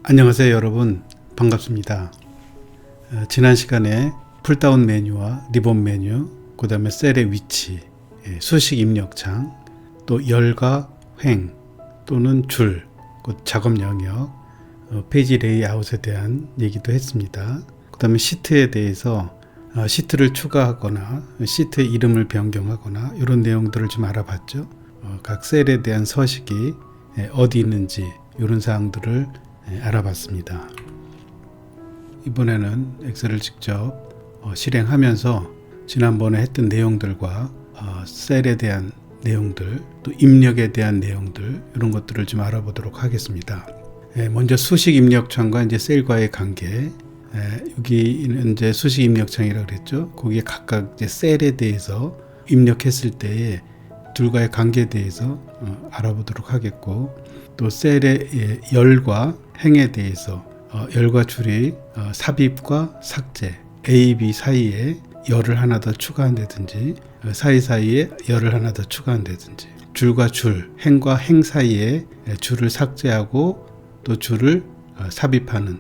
안녕하세요 여러분, 반갑습니다. 지난 시간에 풀다운 메뉴와 리본 메뉴, 그 다음에 셀의 위치, 수식 입력창, 또 열과 횡 또는 줄, 작업 영역, 페이지 레이아웃에 대한 얘기도 했습니다. 그 다음에 시트에 대해서 시트를 추가하거나 시트의 이름을 변경하거나 이런 내용들을 좀 알아봤죠. 각 셀에 대한 서식이 어디 있는지 이런 사항들을 알아봤습니다. 이번에는 엑셀을 직접 실행하면서 지난번에 했던 내용들과 셀에 대한 내용들, 또 입력에 대한 내용들 이런 것들을 좀 알아보도록 하겠습니다. 먼저 수식 입력창과 이제 셀과의 관계. 여기는 이제 수식 입력창이라고 그랬죠. 거기에 각각 이제 셀에 대해서 입력했을 때에 둘과의 관계에 대해서 알아보도록 하겠고, 또 셀의 열과 행에 대해서 열과 줄이 삽입과 삭제, A, B 사이에 열을 하나 더 추가한다든지 사이사이에 열을 하나 더 추가한다든지, 줄과 줄, 행과 행 사이에 줄을 삭제하고 또 줄을 삽입하는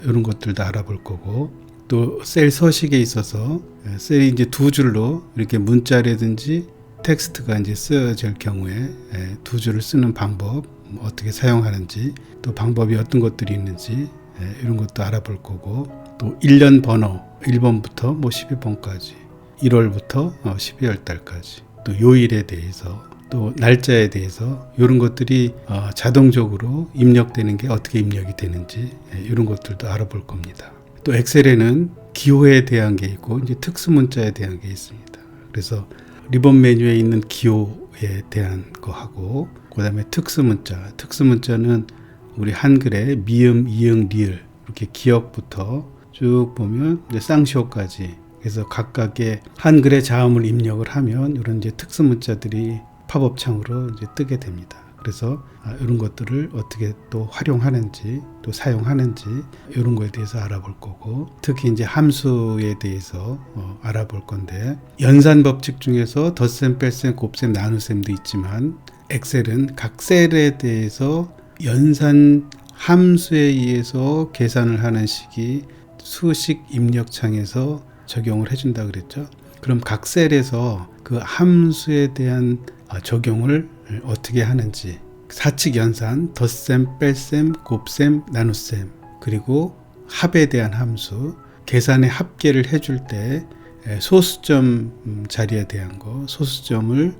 이런 것들도 알아볼 거고, 또 셀 서식에 있어서 셀이 이제 두 줄로 이렇게 문자라든지 텍스트가 이제 쓰여질 경우에 두 줄을 쓰는 방법, 어떻게 사용하는지, 또 방법이 어떤 것들이 있는지 이런 것도 알아볼 거고, 또 1년 번호 1번부터 12번까지 1월부터 12월 달까지, 또 요일에 대해서, 또 날짜에 대해서 이런 것들이 자동적으로 입력되는 게 어떻게 입력이 되는지 이런 것들도 알아볼 겁니다. 또 엑셀에는 기호에 대한 게 있고 이제 특수 문자에 대한 게 있습니다. 그래서 리본 메뉴에 있는 기호에 대한 거 하고, 그 다음에 특수 문자는 우리 한글에 미음, 이응, 리을 이렇게 기역부터 쭉 보면 이제 쌍시호까지, 그래서 각각의 한글의 자음을 입력을 하면 이런 이제 특수 문자들이 팝업 창으로 이제 뜨게 됩니다. 그래서 이런 것들을 어떻게 또 활용하는지 또 사용하는지 이런 거에 대해서 알아볼 거고, 특히 이제 함수에 대해서 알아볼 건데, 연산 법칙 중에서 덧셈, 뺄셈, 곱셈, 나눗셈도 있지만 엑셀은 각 셀에 대해서 연산 함수에 의해서 계산을 하는 식이 수식 입력창에서 적용을 해준다 그랬죠. 그럼 각 셀에서 그 함수에 대한 적용을 어떻게 하는지, 사칙 연산, 덧셈, 뺄셈, 곱셈, 나눗셈, 그리고 합에 대한 함수, 계산의 합계를 해줄 때 소수점 자리에 대한 거, 소수점을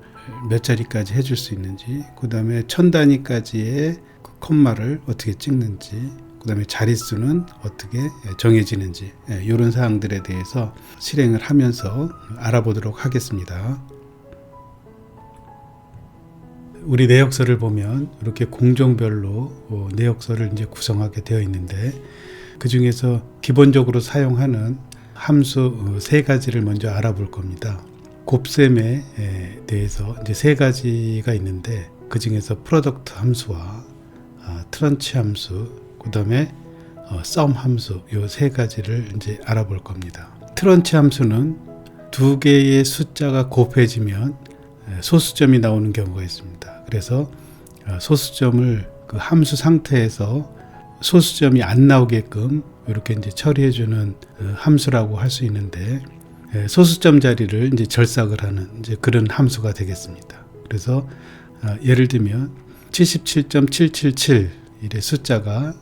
몇 자리까지 해줄 수 있는지, 그 다음에 천 단위까지의 콤마를 어떻게 찍는지, 그 다음에 자릿수는 어떻게 정해지는지, 이런 사항들에 대해서 실행을 하면서 알아보도록 하겠습니다. 우리 내역서를 보면 이렇게 공정별로 내역서를 이제 구성하게 되어 있는데, 그 중에서 기본적으로 사용하는 함수 세 가지를 먼저 알아볼 겁니다. 곱셈에 대해서 이제 세 가지가 있는데, 그 중에서 프로덕트 함수와 트런치 함수, 그 다음에 썸 함수, 이 세 가지를 이제 알아볼 겁니다. 트런치 함수는 두 개의 숫자가 곱해지면 소수점이 나오는 경우가 있습니다. 그래서 소수점을 그 함수 상태에서 소수점이 안 나오게끔 이렇게 이제 처리해주는 함수라고 할 수 있는데, 소수점 자리를 이제 절삭을 하는 이제 그런 함수가 되겠습니다. 그래서 예를 들면 77.777 이래 숫자가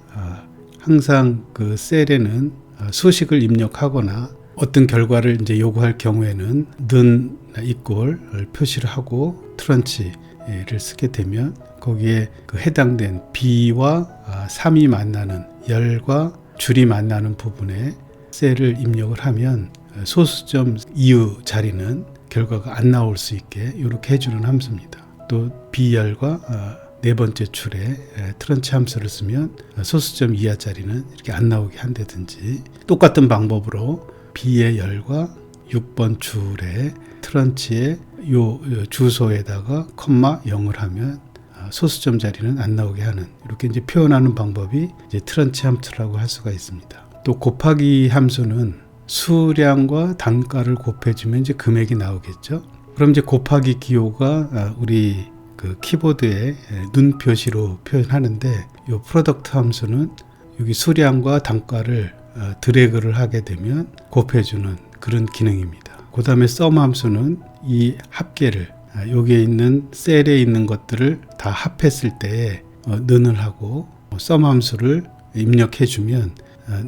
항상 그 셀에는 수식을 입력하거나 어떤 결과를 이제 요구할 경우에는 는 이꼴을 표시를 하고 트런치를 쓰게 되면, 거기에 그 해당된 B와 3이 만나는 열과 줄이 만나는 부분에 셀을 입력을 하면 소수점 이후 자리는 결과가 안 나올 수 있게 이렇게 해주는 함수입니다. 또 B열과 네 번째 줄에 트런치 함수를 쓰면 소수점 이하 자리는 이렇게 안 나오게 한다든지, 똑같은 방법으로 B의 열과 6번 줄에 트런치의 요 주소에다가 콤마 0을 하면 소수점 자리는 안 나오게 하는, 이렇게 이제 표현하는 방법이 이제 트런치 함수라고 할 수가 있습니다. 또 곱하기 함수는 수량과 단가를 곱해주면 이제 금액이 나오겠죠. 그럼 이제 곱하기 기호가 우리 그 키보드에 눈 표시로 표현하는데, 이 프로덕트 함수는 여기 수량과 단가를 드래그를 하게 되면 곱해주는 그런 기능입니다. 그 다음에 sum 함수는 이 합계를 여기에 있는 셀에 있는 것들을 다 합했을 때 는을 하고 sum 함수를 입력해 주면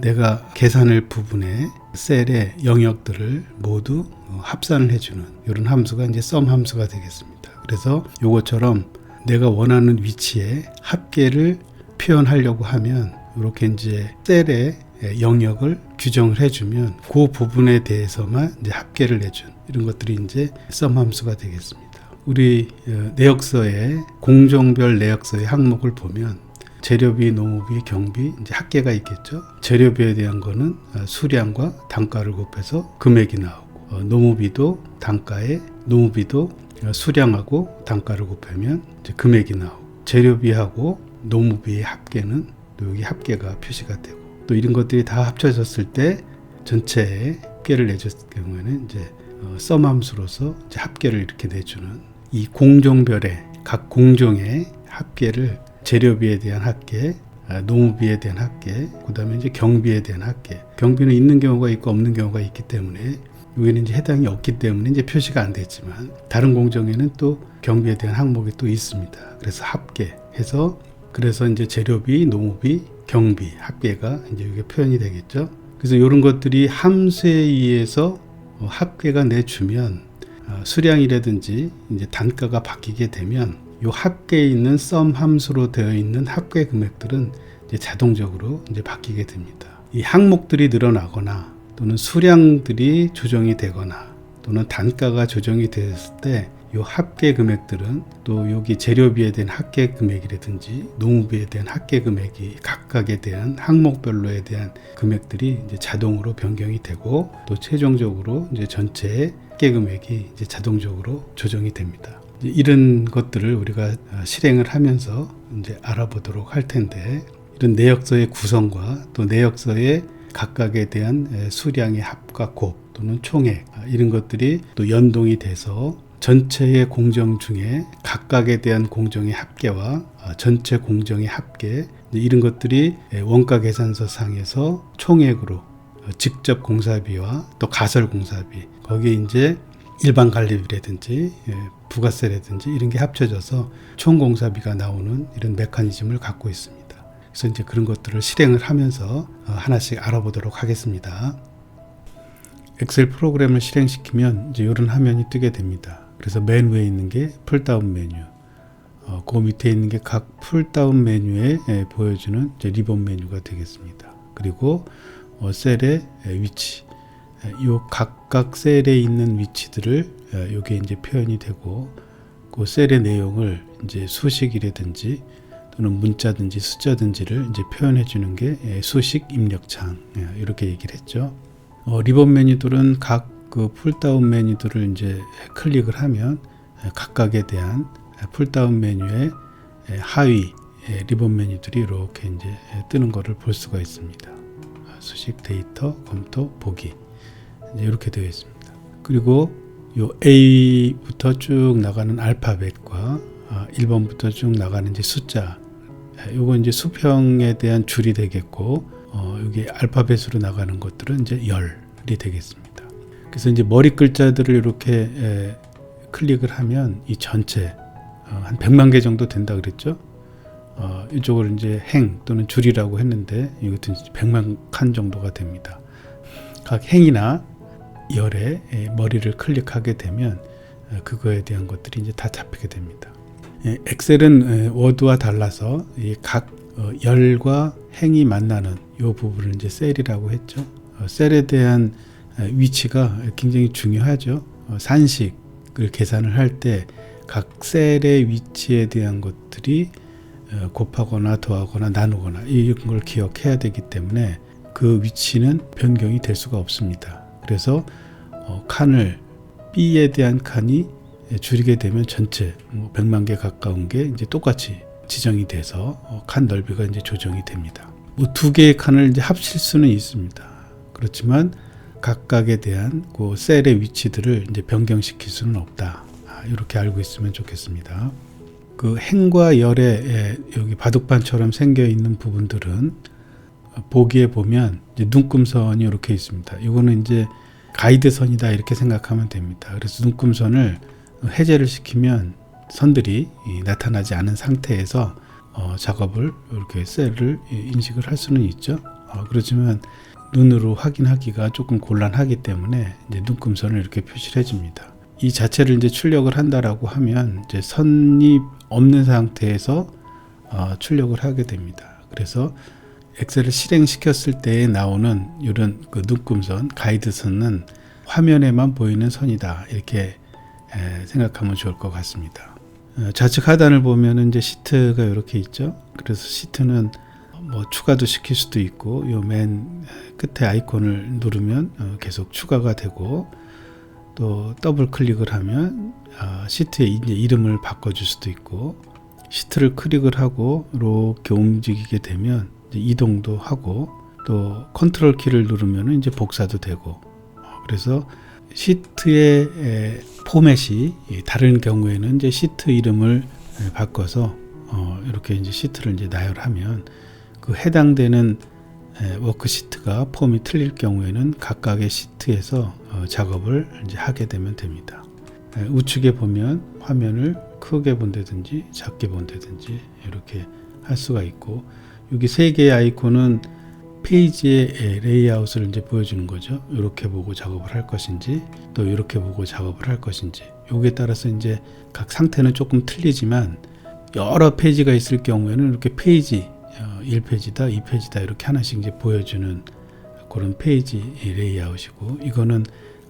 내가 계산할 부분에 셀의 영역들을 모두 합산을 해주는 이런 함수가 이제 sum 함수가 되겠습니다. 그래서 이것처럼 내가 원하는 위치에 합계를 표현하려고 하면 이렇게 이제 셀의 영역을 규정을 해주면 그 부분에 대해서만 이제 합계를 내준 이런 것들이 이제 sum 함수가 되겠습니다. 우리 내역서의 공종별 내역서의 항목을 보면 재료비, 노무비, 경비 이제 합계가 있겠죠. 재료비에 대한 거는 수량과 단가를 곱해서 금액이 나오고 노무비도 단가에 노무비도 수량하고 단가를 곱하면 이제 금액이 나오고 재료비하고 노무비의 합계는 또 여기 합계가 표시가 되고 또 이런 것들이 다 합쳐졌을 때 전체의 합계를 내줬을 경우에는 이제 sum 함수로서 이제 합계를 이렇게 내주는 이 공종별의 각 공종의 합계를 재료비에 대한 합계, 노무비에 대한 합계, 그 다음에 이제 경비에 대한 합계. 경비는 있는 경우가 있고 없는 경우가 있기 때문에 여기는 이제 해당이 없기 때문에 이제 표시가 안 되지만 다른 공정에는 또 경비에 대한 항목이 또 있습니다. 그래서 합계해서 그래서 이제 재료비, 노무비, 경비, 합계가 이제 이게 표현이 되겠죠. 그래서 이런 것들이 함수에 의해서 합계가 내주면 수량이라든지 이제 단가가 바뀌게 되면 이 합계에 있는 sum 함수로 되어 있는 합계 금액들은 이제 자동적으로 이제 바뀌게 됩니다. 이 항목들이 늘어나거나 또는 수량들이 조정이 되거나 또는 단가가 조정이 됐을 때 이 합계 금액들은 또 여기 재료비에 대한 합계 금액이라든지 노무비에 대한 합계 금액이 각각에 대한 항목별로에 대한 금액들이 이제 자동으로 변경이 되고 또 최종적으로 이제 전체의 합계 금액이 이제 자동적으로 조정이 됩니다. 이런 것들을 우리가 실행을 하면서 이제 알아보도록 할 텐데 이런 내역서의 구성과 또 내역서의 각각에 대한 수량의 합과 곱 또는 총액 이런 것들이 또 연동이 돼서 전체의 공정 중에 각각에 대한 공정의 합계와 전체 공정의 합계 이런 것들이 원가 계산서 상에서 총액으로 직접 공사비와 또 가설 공사비 거기에 이제 일반 관리비라든지 부가세라든지 이런 게 합쳐져서 총 공사비가 나오는 이런 메커니즘을 갖고 있습니다. 그래서 이제 그런 것들을 실행을 하면서 하나씩 알아보도록 하겠습니다. 엑셀 프로그램을 실행시키면 이제 이런 화면이 뜨게 됩니다. 그래서 맨 위에 있는 게 풀다운 메뉴, 그 밑에 있는 게 각 풀다운 메뉴에 보여주는 이제 리본 메뉴가 되겠습니다. 그리고 셀의 위치, 요 각각 셀에 있는 위치들을 요게 이제 표현이 되고 그 셀의 내용을 이제 수식이라든지 또는 문자든지 숫자든지를 이제 표현해 주는 게 수식 입력창 이렇게 얘기를 했죠. 리본 메뉴들은 각 그 풀다운 메뉴들을 이제 클릭을 하면 각각에 대한 풀다운 메뉴의 하위 리본 메뉴들이 이렇게 이제 뜨는 것을 볼 수가 있습니다. 수식, 데이터, 검토, 보기 이렇게 되어 있습니다. 그리고 요 A부터 쭉 나가는 알파벳과 1번부터 쭉 나가는 이제 숫자, 요거 이제 수평에 대한 줄이 되겠고, 여기 알파벳으로 나가는 것들은 이제 열이 되겠습니다. 그래서 이제 머리 글자들을 이렇게 클릭을 하면 이 전체 한 100만 개 정도 된다 그랬죠. 이쪽을 이제 행 또는 줄이라고 했는데 이것도 100만 칸 정도가 됩니다. 각 행이나 열에 머리를 클릭하게 되면 그거에 대한 것들이 이제 다 잡히게 됩니다. 엑셀은 워드와 달라서 각 열과 행이 만나는 이 부분을 이제 셀이라고 했죠. 셀에 대한 위치가 굉장히 중요하죠. 산식을 계산을 할 때 각 셀의 위치에 대한 것들이 곱하거나 더하거나 나누거나 이런 걸 기억해야 되기 때문에 그 위치는 변경이 될 수가 없습니다. 그래서 칸을 B에 대한 칸이 줄이게 되면 전체 100만 개 가까운 게 이제 똑같이 지정이 돼서 칸 넓이가 이제 조정이 됩니다. 두 개의 칸을 이제 합칠 수는 있습니다. 그렇지만 각각에 대한 그 셀의 위치들을 이제 변경시킬 수는 없다. 이렇게 알고 있으면 좋겠습니다. 그 행과 열의 여기 바둑판처럼 생겨 있는 부분들은 보기에 보면 이제 눈금선이 이렇게 있습니다. 이거는 이제 가이드선이다 이렇게 생각하면 됩니다. 그래서 눈금선을 해제를 시키면 선들이 나타나지 않은 상태에서 작업을 이렇게 셀을 인식을 할 수는 있죠. 그렇지만 눈으로 확인하기가 조금 곤란하기 때문에 이제 눈금선을 이렇게 표시를 해줍니다. 이 자체를 이제 출력을 한다라고 하면 이제 선이 없는 상태에서 출력을 하게 됩니다. 그래서 엑셀을 실행시켰을 때 나오는 이런 그 눈금선, 가이드선은 화면에만 보이는 선이다 이렇게 생각하면 좋을 것 같습니다. 좌측 하단을 보면 이제 시트가 이렇게 있죠. 그래서 시트는 뭐 추가도 시킬 수도 있고 요 맨 끝에 아이콘을 누르면 계속 추가가 되고 또 더블 클릭을 하면 시트의 이제 이름을 바꿔줄 수도 있고 시트를 클릭을 하고 이렇게 움직이게 되면 이제 이동도 하고 또 컨트롤 키를 누르면 이제 복사도 되고 그래서 시트의 포맷이 다른 경우에는 이제 시트 이름을 바꿔서 이렇게 이제 시트를 이제 나열하면 그 해당되는 워크시트가 폼이 틀릴 경우에는 각각의 시트에서 작업을 이제 하게 되면 됩니다. 우측에 보면 화면을 크게 본다든지 작게 본다든지 이렇게 할 수가 있고 여기 세 개의 아이콘은 페이지의 레이아웃을 이제 보여주는 거죠. 이렇게 보고 작업을 할 것인지 또 이렇게 보고 작업을 할 것인지 여기에 따라서 이제 각 상태는 조금 틀리지만 여러 페이지가 있을 경우에는 이렇게 페이지 1페이지다 2페이지다 이렇게 하나씩 이제 보여주는 그런 페이지 레이아웃이고 이거는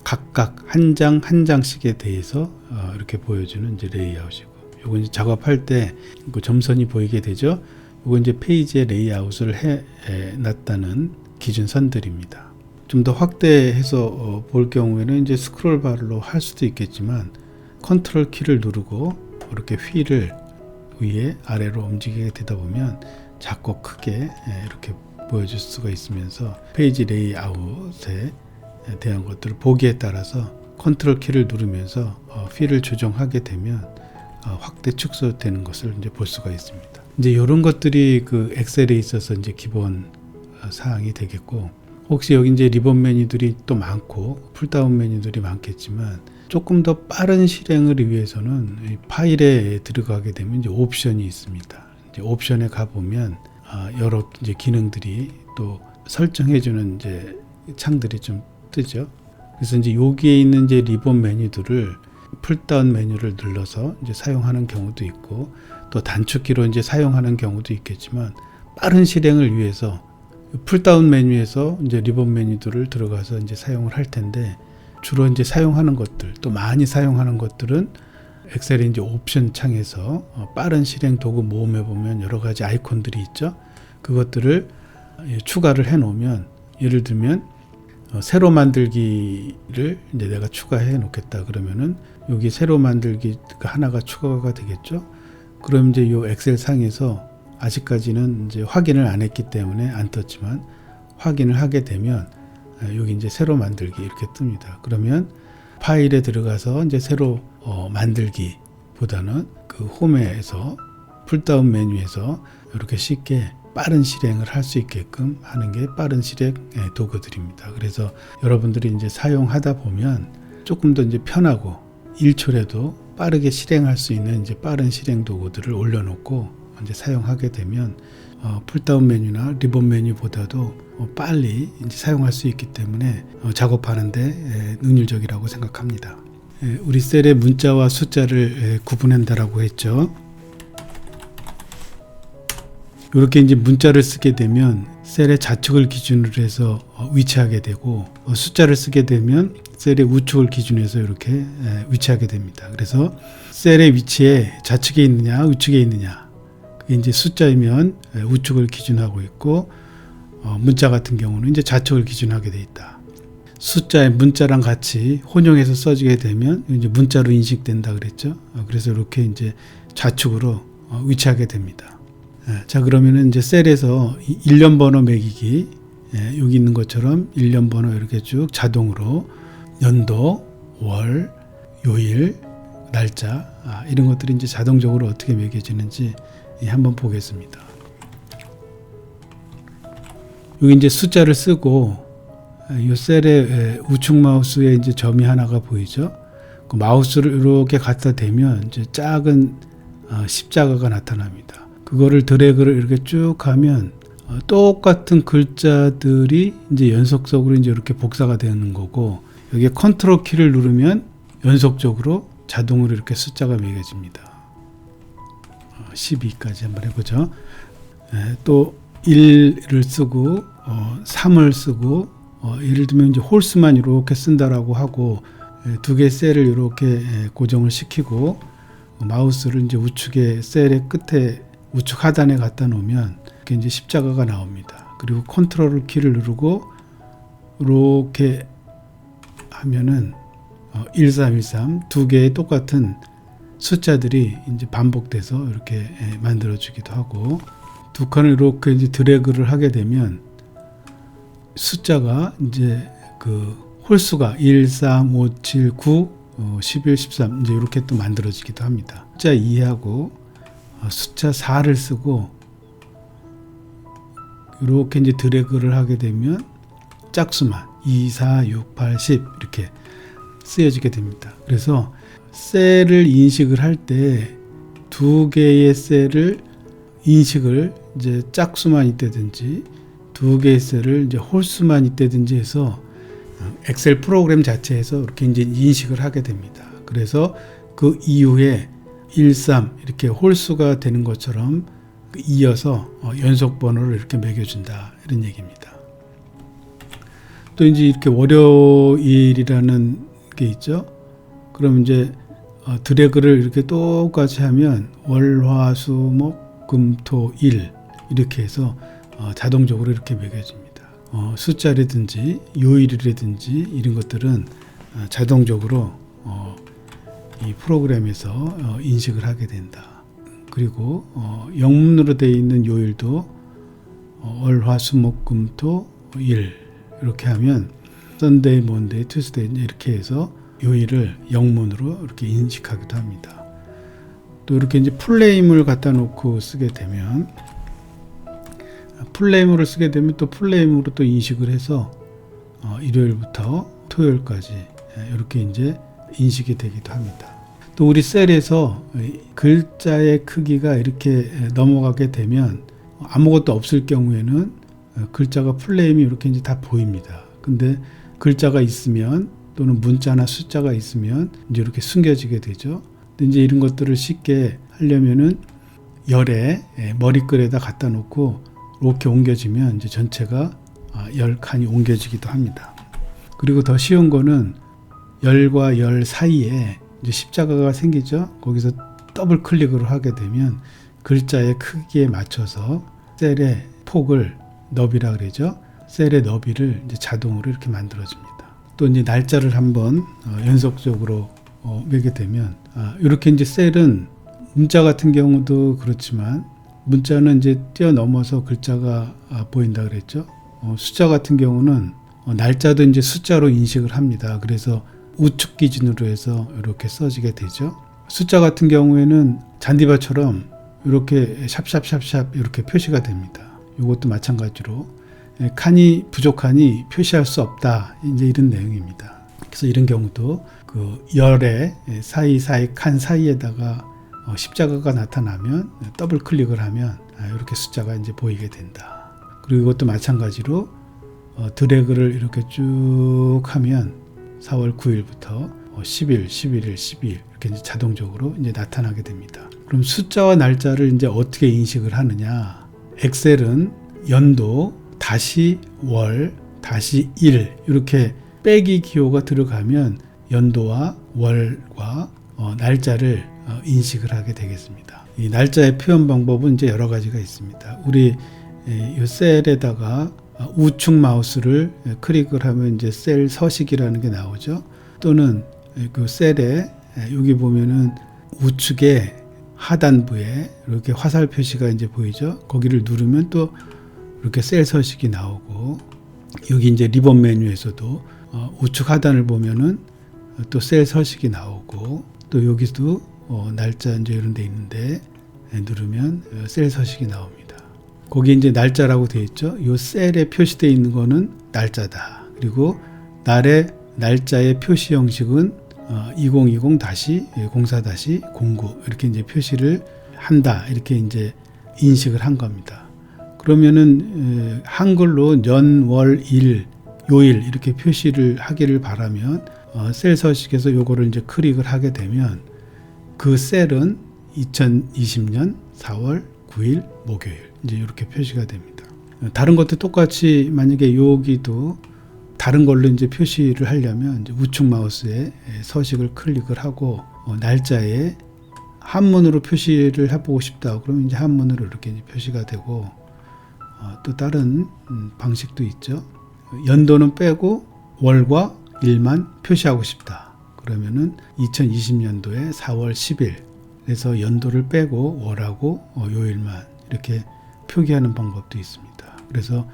각각 한 장 한 장씩에 대해서 이렇게 보여주는 이제 레이아웃이고 요거 이제 작업할 때 그 점선이 보이게 되죠. 요거 이제 페이지의 레이아웃을 해 놨다는 기준선들입니다. 좀 더 확대해서 볼 경우에는 이제 스크롤 바로 할 수도 있겠지만 컨트롤 키를 누르고 이렇게 휠을 위에 아래로 움직이게 되다 보면 작고 크게 이렇게 보여줄 수가 있으면서 페이지 레이아웃에 대한 것들을 보기에 따라서 컨트롤 키를 누르면서 휠을 조정하게 되면 확대 축소되는 것을 이제 볼 수가 있습니다. 이제 이런 것들이 그 엑셀에 있어서 이제 기본 사항이 되겠고 혹시 여기 이제 리본 메뉴들이 또 많고 풀다운 메뉴들이 많겠지만 조금 더 빠른 실행을 위해서는 이 파일에 들어가게 되면 이제 옵션이 있습니다. 이제 옵션에 가 보면 여러 이제 기능들이 또 설정해주는 이제 창들이 좀 뜨죠. 그래서 이제 여기에 있는 이제 리본 메뉴들을 풀다운 메뉴를 눌러서 이제 사용하는 경우도 있고 또 단축키로 이제 사용하는 경우도 있겠지만 빠른 실행을 위해서 풀다운 메뉴에서 이제 리본 메뉴들을 들어가서 이제 사용을 할 텐데 주로 이제 사용하는 것들 또 많이 사용하는 것들은 엑셀의 이제 옵션 창에서 빠른 실행 도구 모음에 보면 여러 가지 아이콘들이 있죠. 그것들을 추가를 해 놓으면 예를 들면 새로 만들기를 이제 내가 추가해 놓겠다 그러면은 여기 새로 만들기가 하나가 추가가 되겠죠. 그럼 이제 이 엑셀 상에서 아직까지는 이제 확인을 안 했기 때문에 안 떴지만 확인을 하게 되면 여기 이제 새로 만들기 이렇게 뜹니다. 그러면 파일에 들어가서 이제 새로 만들기보다는 그 홈에서 풀다운 메뉴에서 이렇게 쉽게 빠른 실행을 할 수 있게끔 하는 게 빠른 실행 도구들입니다. 그래서 여러분들이 이제 사용하다 보면 조금 더 이제 편하고 1초라도 빠르게 실행할 수 있는 이제 빠른 실행 도구들을 올려놓고 이제 사용하게 되면 풀다운 메뉴나 리본 메뉴보다도 빨리 이제 사용할 수 있기 때문에 작업하는데 능률적이라고 생각합니다. 우리 셀의 문자와 숫자를 구분한다라고 했죠. 이렇게 이제 문자를 쓰게 되면 셀의 좌측을 기준으로 해서 위치하게 되고 숫자를 쓰게 되면 셀의 우측을 기준해서 이렇게 위치하게 됩니다. 그래서 셀의 위치에 좌측에 있느냐 우측에 있느냐 그게 이제 숫자이면 우측을 기준하고 있고 문자 같은 경우는 이제 좌측을 기준하게 돼 있다. 숫자에 문자랑 같이 혼용해서 써지게 되면 이제 문자로 인식된다 그랬죠. 그래서 이렇게 이제 좌측으로 위치하게 됩니다. 자 그러면은 이제 셀에서 일련 번호 매기기 여기 있는 것처럼 일련 번호 이렇게 쭉 자동으로 연도, 월, 요일, 날짜 이런 것들이 이제 자동적으로 어떻게 매겨지는지 한번 보겠습니다. 여기 이제 숫자를 쓰고 이 셀의 우측 마우스에 이제 점이 하나가 보이죠. 그 마우스를 이렇게 갖다 대면 이제 작은 십자가가 나타납니다. 그거를 드래그를 이렇게 쭉 하면 똑같은 글자들이 이제 연속적으로 이제 이렇게 복사가 되는 거고, 여기에 컨트롤 키를 누르면 연속적으로 자동으로 이렇게 숫자가 매겨집니다. 12까지 한번 해보죠. 또 1을 쓰고 3을 쓰고 예를 들면 이제 홀수만 이렇게 쓴다라고 하고 두 개의 셀을 이렇게 고정을 시키고 마우스를 이제 우측의 셀의 끝에 우측 하단에 갖다 놓으면 이렇게 이제 십자가가 나옵니다. 그리고 컨트롤 키를 누르고 이렇게 하면은 1313 두 개의 똑같은 숫자들이 이제 반복돼서 이렇게 만들어주기도 하고, 두 칸을 이렇게 이제 드래그를 하게 되면 숫자가 이제 그 홀수가 1, 3, 5, 7, 9, 11, 13 이제 이렇게 또 만들어지기도 합니다. 숫자 2하고 숫자 4를 쓰고 이렇게 이제 드래그를 하게 되면 짝수만 2, 4, 6, 8, 10 이렇게 쓰여지게 됩니다. 그래서 셀을 인식을 할 때 두 개의 셀을 인식을 이제 짝수만 있다든지 두 개의 셀을 이제 홀수만 있다든지 해서 엑셀 프로그램 자체에서 이렇게 이제 인식을 하게 됩니다. 그래서 그 이후에 1, 3 이렇게 홀수가 되는 것처럼 이어서 연속 번호를 이렇게 매겨준다, 이런 얘기입니다. 또 이제 이렇게 월요일이라는 게 있죠. 그럼 이제 드래그를 이렇게 똑같이 하면 월, 화, 수, 목, 금, 토, 일 이렇게 해서 자동적으로 이렇게 매겨집니다. 숫자라든지 요일이라든지 이런 것들은 자동적으로 이 프로그램에서 인식을 하게 된다. 그리고 영문으로 되어 있는 요일도 월, 화, 수, 목, 금, 토, 일 이렇게 하면 썬데이, 먼데이, 투스데이 이렇게 해서 요일을 영문으로 이렇게 인식하기도 합니다. 또 이렇게 이제 풀네임을 갖다 놓고 쓰게 되면 풀네임으로 쓰게 되면 또 풀네임으로 또 인식을 해서 일요일부터 토요일까지 이렇게 이제 인식이 되기도 합니다. 또 우리 셀에서 글자의 크기가 이렇게 넘어가게 되면 아무것도 없을 경우에는 글자가 풀네임이 이렇게 이제 다 보입니다. 근데 글자가 있으면 또는 문자나 숫자가 있으면 이제 이렇게 숨겨지게 되죠. 근데 이제 이런 것들을 쉽게 하려면은 열에 머리글에다 갖다 놓고 이렇게 옮겨지면 이제 전체가 10칸이 옮겨지기도 합니다. 그리고 더 쉬운 거는 열과 열 사이에 이제 십자가가 생기죠. 거기서 더블 클릭을 하게 되면 글자의 크기에 맞춰서 셀의 폭을 너비라 그러죠. 셀의 너비를 이제 자동으로 이렇게 만들어줍니다. 또 이제 날짜를 한번 연속적으로 매게 되면 이렇게 이제 셀은 문자 같은 경우도 그렇지만 문자는 이제 뛰어넘어서 글자가 보인다 그랬죠. 숫자 같은 경우는 날짜도 이제 숫자로 인식을 합니다. 그래서 우측 기준으로 해서 이렇게 써지게 되죠. 숫자 같은 경우에는 잔디밭처럼 이렇게 샵샵샵샵 이렇게 표시가 됩니다. 이것도 마찬가지로 칸이 부족하니 표시할 수 없다, 이제 이런 내용입니다. 그래서 이런 경우도 그 열의 사이사이 칸 사이에다가 십자가가 나타나면 더블 클릭을 하면 이렇게 숫자가 이제 보이게 된다. 그리고 이것도 마찬가지로 드래그를 이렇게 쭉 하면 4월 9일부터 10일, 11일, 12일 이렇게 이제 자동적으로 이제 나타나게 됩니다. 그럼 숫자와 날짜를 이제 어떻게 인식을 하느냐? 엑셀은 연도 다시 월 다시 일 이렇게 빼기 기호가 들어가면 연도와 월과 날짜를 인식을 하게 되겠습니다. 이 날짜의 표현 방법은 이제 여러 가지가 있습니다. 우리 이 셀에다가 우측 마우스를 클릭을 하면 이제 셀 서식이라는 게 나오죠. 또는 그 셀에 여기 보면은 우측에 하단부에 이렇게 화살 표시가 이제 보이죠. 거기를 누르면 또 이렇게 셀 서식이 나오고, 여기 이제 리본 메뉴에서도 우측 하단을 보면은 또 셀 서식이 나오고, 또 여기도 날짜 이제 이런 데 있는데 누르면 셀 서식이 나옵니다. 거기 이제 날짜라고 되어 있죠. 이 셀에 표시되어 있는 거는 날짜다. 그리고 날짜의 표시 형식은 2020-04-09 이렇게 이제 표시를 한다. 이렇게 이제 인식을 한 겁니다. 그러면은 한글로 년, 월, 일, 요일 이렇게 표시를 하기를 바라면 셀 서식에서 요거를 이제 클릭을 하게 되면 그 셀은 2020년 4월 9일 목요일 이제 이렇게 표시가 됩니다. 다른 것도 똑같이 만약에 여기도 다른 걸로 이제 표시를 하려면 이제 우측 마우스에 서식을 클릭을 하고 날짜에 한문으로 표시를 해보고 싶다. 그러면 이제 한문으로 이렇게 이제 표시가 되고 또 다른 방식도 있죠. 연도는 빼고 월과 일만 표시하고 싶다. 그러면은 2020년도에 4월 10일 그래서 연도를 빼고 월하고 요일만 이렇게 표기하는 방법도 있습니다. 그래서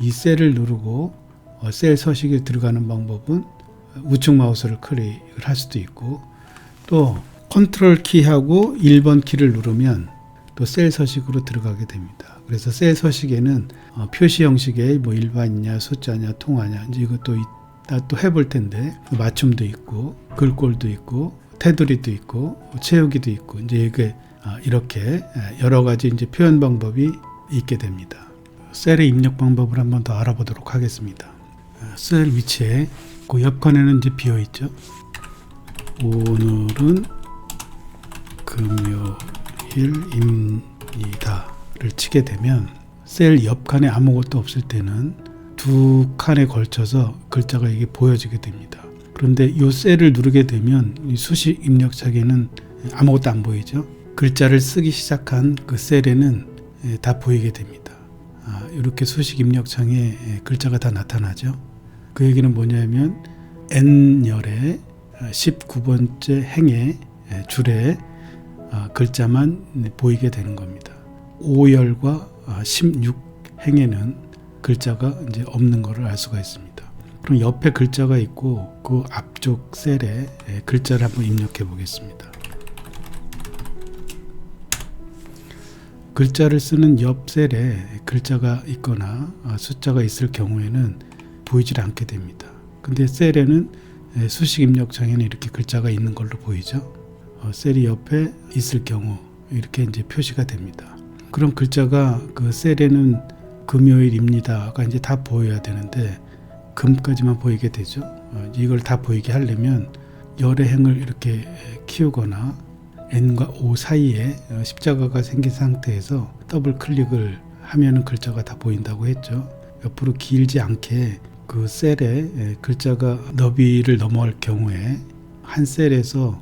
이 셀을 누르고 셀 서식에 들어가는 방법은 우측 마우스를 클릭을 할 수도 있고 또 컨트롤 키하고 1번 키를 누르면 또 셀 서식으로 들어가게 됩니다. 그래서 셀 서식에는 표시 형식의 뭐 일반이냐 숫자냐 통화냐 이제 이것도 또 해볼 텐데 맞춤도 있고 글꼴도 있고 테두리도 있고 채우기도 있고 이제 이게 이렇게 여러 가지 이제 표현 방법이 있게 됩니다. 셀의 입력 방법을 한번 더 알아보도록 하겠습니다. 셀 위치에 그 옆칸에는 이제 비어 있죠. 오늘은 금요일입니다를 치게 되면 셀 옆칸에 아무것도 없을 때는 두 칸에 걸쳐서 글자가 이게 보여지게 됩니다. 그런데 이 셀을 누르게 되면 이 수식 입력창에는 아무것도 안 보이죠. 글자를 쓰기 시작한 그 셀에는 다 보이게 됩니다. 이렇게 수식 입력창에 글자가 다 나타나죠. 그 얘기는 뭐냐면 N열의 19번째 행의 줄에 글자만 보이게 되는 겁니다. 5열과 16행에는 글자가 이제 없는 것을 알 수가 있습니다. 그럼 옆에 글자가 있고 그 앞쪽 셀에 글자를 한번 입력해 보겠습니다. 글자를 쓰는 옆 셀에 글자가 있거나 숫자가 있을 경우에는 보이질 않게 됩니다. 근데 셀에는 수식 입력창에는 이렇게 글자가 있는 걸로 보이죠. 셀이 옆에 있을 경우 이렇게 이제 표시가 됩니다. 그럼 글자가 그 셀에는 금요일입니다가 이제 다 보여야 되는데 금까지만 보이게 되죠. 이걸 다 보이게 하려면 열의 행을 이렇게 키우거나 N과 O 사이에 십자가가 생긴 상태에서 더블 클릭을 하면은 글자가 다 보인다고 했죠. 옆으로 길지 않게 그 셀에 글자가 너비를 넘어갈 경우에 한 셀에서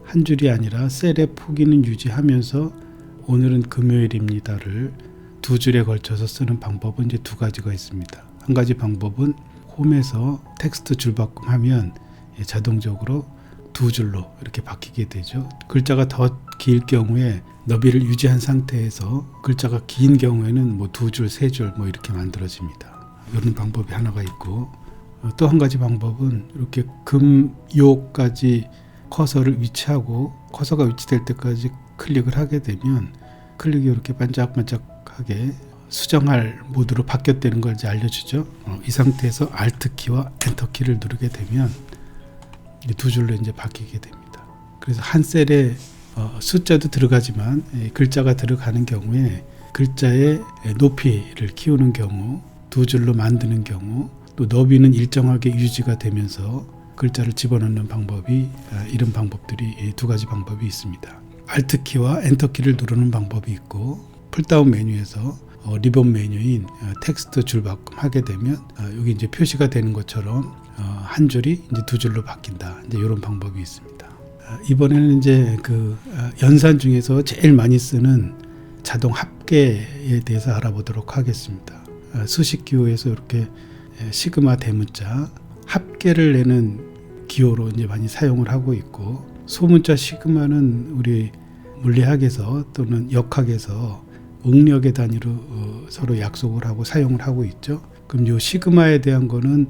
한 줄이 아니라 셀의 폭이는 유지하면서 오늘은 금요일입니다를 두 줄에 걸쳐서 쓰는 방법은 이제 두 가지가 있습니다. 한 가지 방법은 홈에서 텍스트 줄바꿈하면 자동적으로 두 줄로 이렇게 바뀌게 되죠. 글자가 더 길 경우에 너비를 유지한 상태에서 글자가 긴 경우에는 뭐 두 줄, 세 줄 뭐 이렇게 만들어집니다. 이런 방법이 하나가 있고 또 한 가지 방법은 이렇게 금요까지 커서를 위치하고 커서가 위치될 때까지 클릭을 하게 되면 클릭이 이렇게 반짝반짝하게 수정할 모드로 바뀌었다는 걸 이제 알려주죠. 이 상태에서 Alt 키와 Enter 키를 누르게 되면 두 줄로 이제 바뀌게 됩니다. 그래서 한 셀에 숫자도 들어가지만 글자가 들어가는 경우에 글자의 높이를 키우는 경우, 두 줄로 만드는 경우, 또 너비는 일정하게 유지가 되면서 글자를 집어넣는 방법이 이런 방법들이 두 가지 방법이 있습니다. Alt 키와 Enter 키를 누르는 방법이 있고 풀다운 메뉴에서 리본 메뉴인 텍스트 줄바꿈 하게 되면 여기 이제 표시가 되는 것처럼 한 줄이 이제 두 줄로 바뀐다. 이제 이런 방법이 있습니다. 이번에는 이제 그 연산 중에서 제일 많이 쓰는 자동 합계에 대해서 알아보도록 하겠습니다. 수식 기호에서 이렇게 시그마 대문자 합계를 내는 기호로 이제 많이 사용을 하고 있고 소문자 시그마는 우리 물리학에서 또는 역학에서 응력의 단위로 서로 약속을 하고 사용을 하고 있죠. 그럼 이 시그마에 대한 거는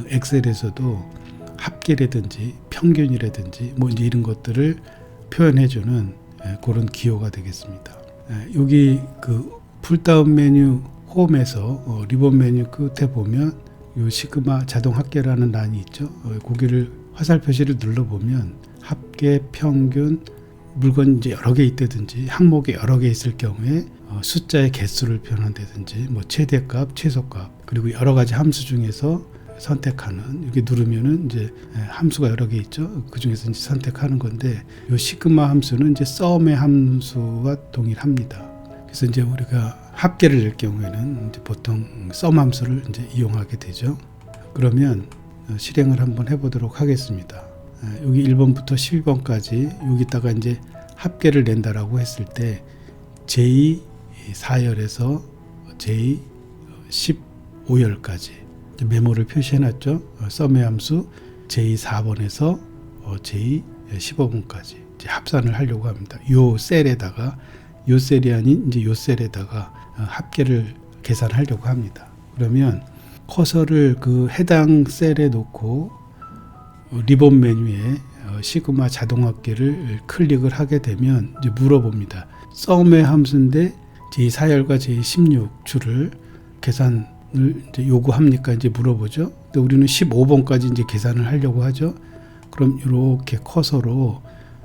엑셀에서도 합계라든지 평균이라든지 뭐 이제 이런 것들을 표현해주는 그런 기호가 되겠습니다. 여기 그 풀다운 메뉴 홈에서 리본 메뉴 끝에 보면 요 시그마 자동 합계라는 란이 있죠. 거기를 화살 표시를 눌러보면 합계, 평균, 물건 이제 여러 개 있다든지 항목이 여러 개 있을 경우에 숫자의 개수를 표현한다든지 뭐 최대값, 최소값, 그리고 여러 가지 함수 중에서 선택하는, 이렇게 누르면은 이제 함수가 여러 개 있죠. 그 중에서 이제 선택하는 건데, 요 시그마 함수는 이제 썸의 함수와 동일합니다. 그래서 이제 우리가 합계를 낼 경우에는 이제 보통 썸 함수를 이제 이용하게 되죠. 그러면 실행을 한번 해보도록 하겠습니다. 여기 1번부터 12번까지 여기다가 이제 합계를 낸다라고 했을 때 제4열에서 제15열까지 메모를 표시해놨죠. 썸의 함수 제4번에서 제15번까지 합산을 하려고 합니다. 요 셀에다가, 요 셀이 아닌 이제 요 셀에다가 합계를 계산하려고 합니다. 그러면 커서를 그 해당 셀에 놓고 리본 메뉴에 시그마 자동 합계를 클릭을 하게 되면 이제 물어봅니다. 썸의 함수인데 제4열과 제16줄을 계산을 이제 요구합니까? 이제 물어보죠. 근데 우리는 15번까지 이제 계산을 하려고 하죠. 그럼 이렇게 커서로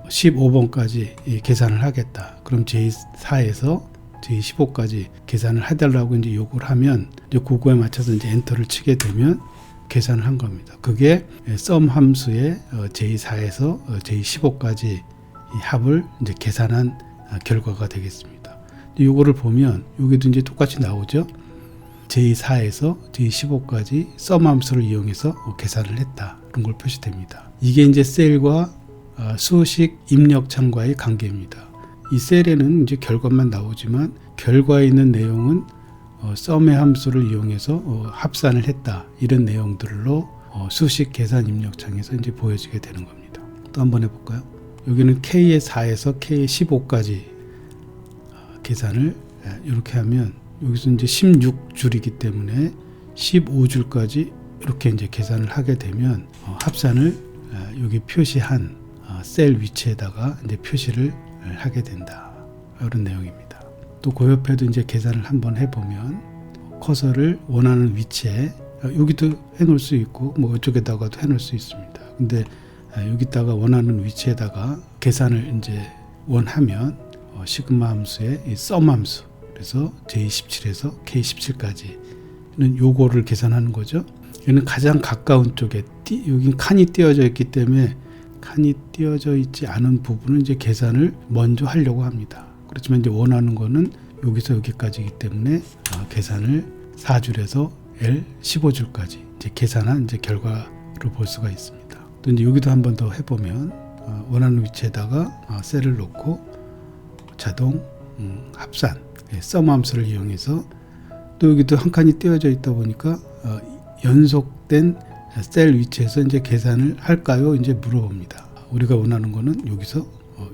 15번까지 계산을 하겠다. 그럼 제4에서 제15까지 계산을 해달라고 이제 요구를 하면 이제 그거에 맞춰서 이제 엔터를 치게 되면 계산을 한 겁니다. 그게 썸 함수의 제4에서 제15까지 이 합을 이제 계산한 결과가 되겠습니다. 요거를 보면 여기도 이제 똑같이 나오죠. 제4에서 제15까지 썸 함수를 이용해서 계산을 했다. 그런 걸 표시됩니다. 이게 이제 셀과 수식 입력창과의 관계입니다. 이 셀에는 이제 결과만 나오지만 결과에 있는 내용은 썸의 함수를 이용해서 합산을 했다. 이런 내용들로 수식 계산 입력창에서 이제 보여지게 되는 겁니다. 또 한번 해볼까요? 여기는 K의 4에서 K의 15까지 계산을 이렇게 하면 여기서 이제 16줄이기 때문에 15줄까지 이렇게 이제 계산을 하게 되면 합산을 여기 표시한 셀 위치에다가 이제 표시를 하게 된다. 이런 내용입니다. 또 그 옆에도 이제 계산을 한번 해보면 커서를 원하는 위치에 여기도 해놓을 수 있고 뭐 이쪽에다가도 해놓을 수 있습니다. 근데 여기다가 원하는 위치에다가 계산을 이제 원하면 시그마 함수의 이 썸 함수, 그래서 J17에서 K17까지는 요거를 계산하는 거죠. 얘는 가장 가까운 쪽에 여기 칸이 띄어져 있기 때문에 칸이 띄어져 있지 않은 부분은 이제 계산을 먼저 하려고 합니다. 그렇지만 이제 원하는 거는 여기서 여기까지이기 때문에 계산을 4줄에서 L 15줄까지 이제 계산한 이제 결과를 볼 수가 있습니다. 또 이제 여기도 한 번 더 해보면 원하는 위치에다가 셀을 놓고 자동 합산 썸 함수를 이용해서 또 여기도 한 칸이 띄어져 있다 보니까 연속된 셀 위치에서 이제 계산을 할까요? 이제 물어봅니다. 우리가 원하는 거는 여기서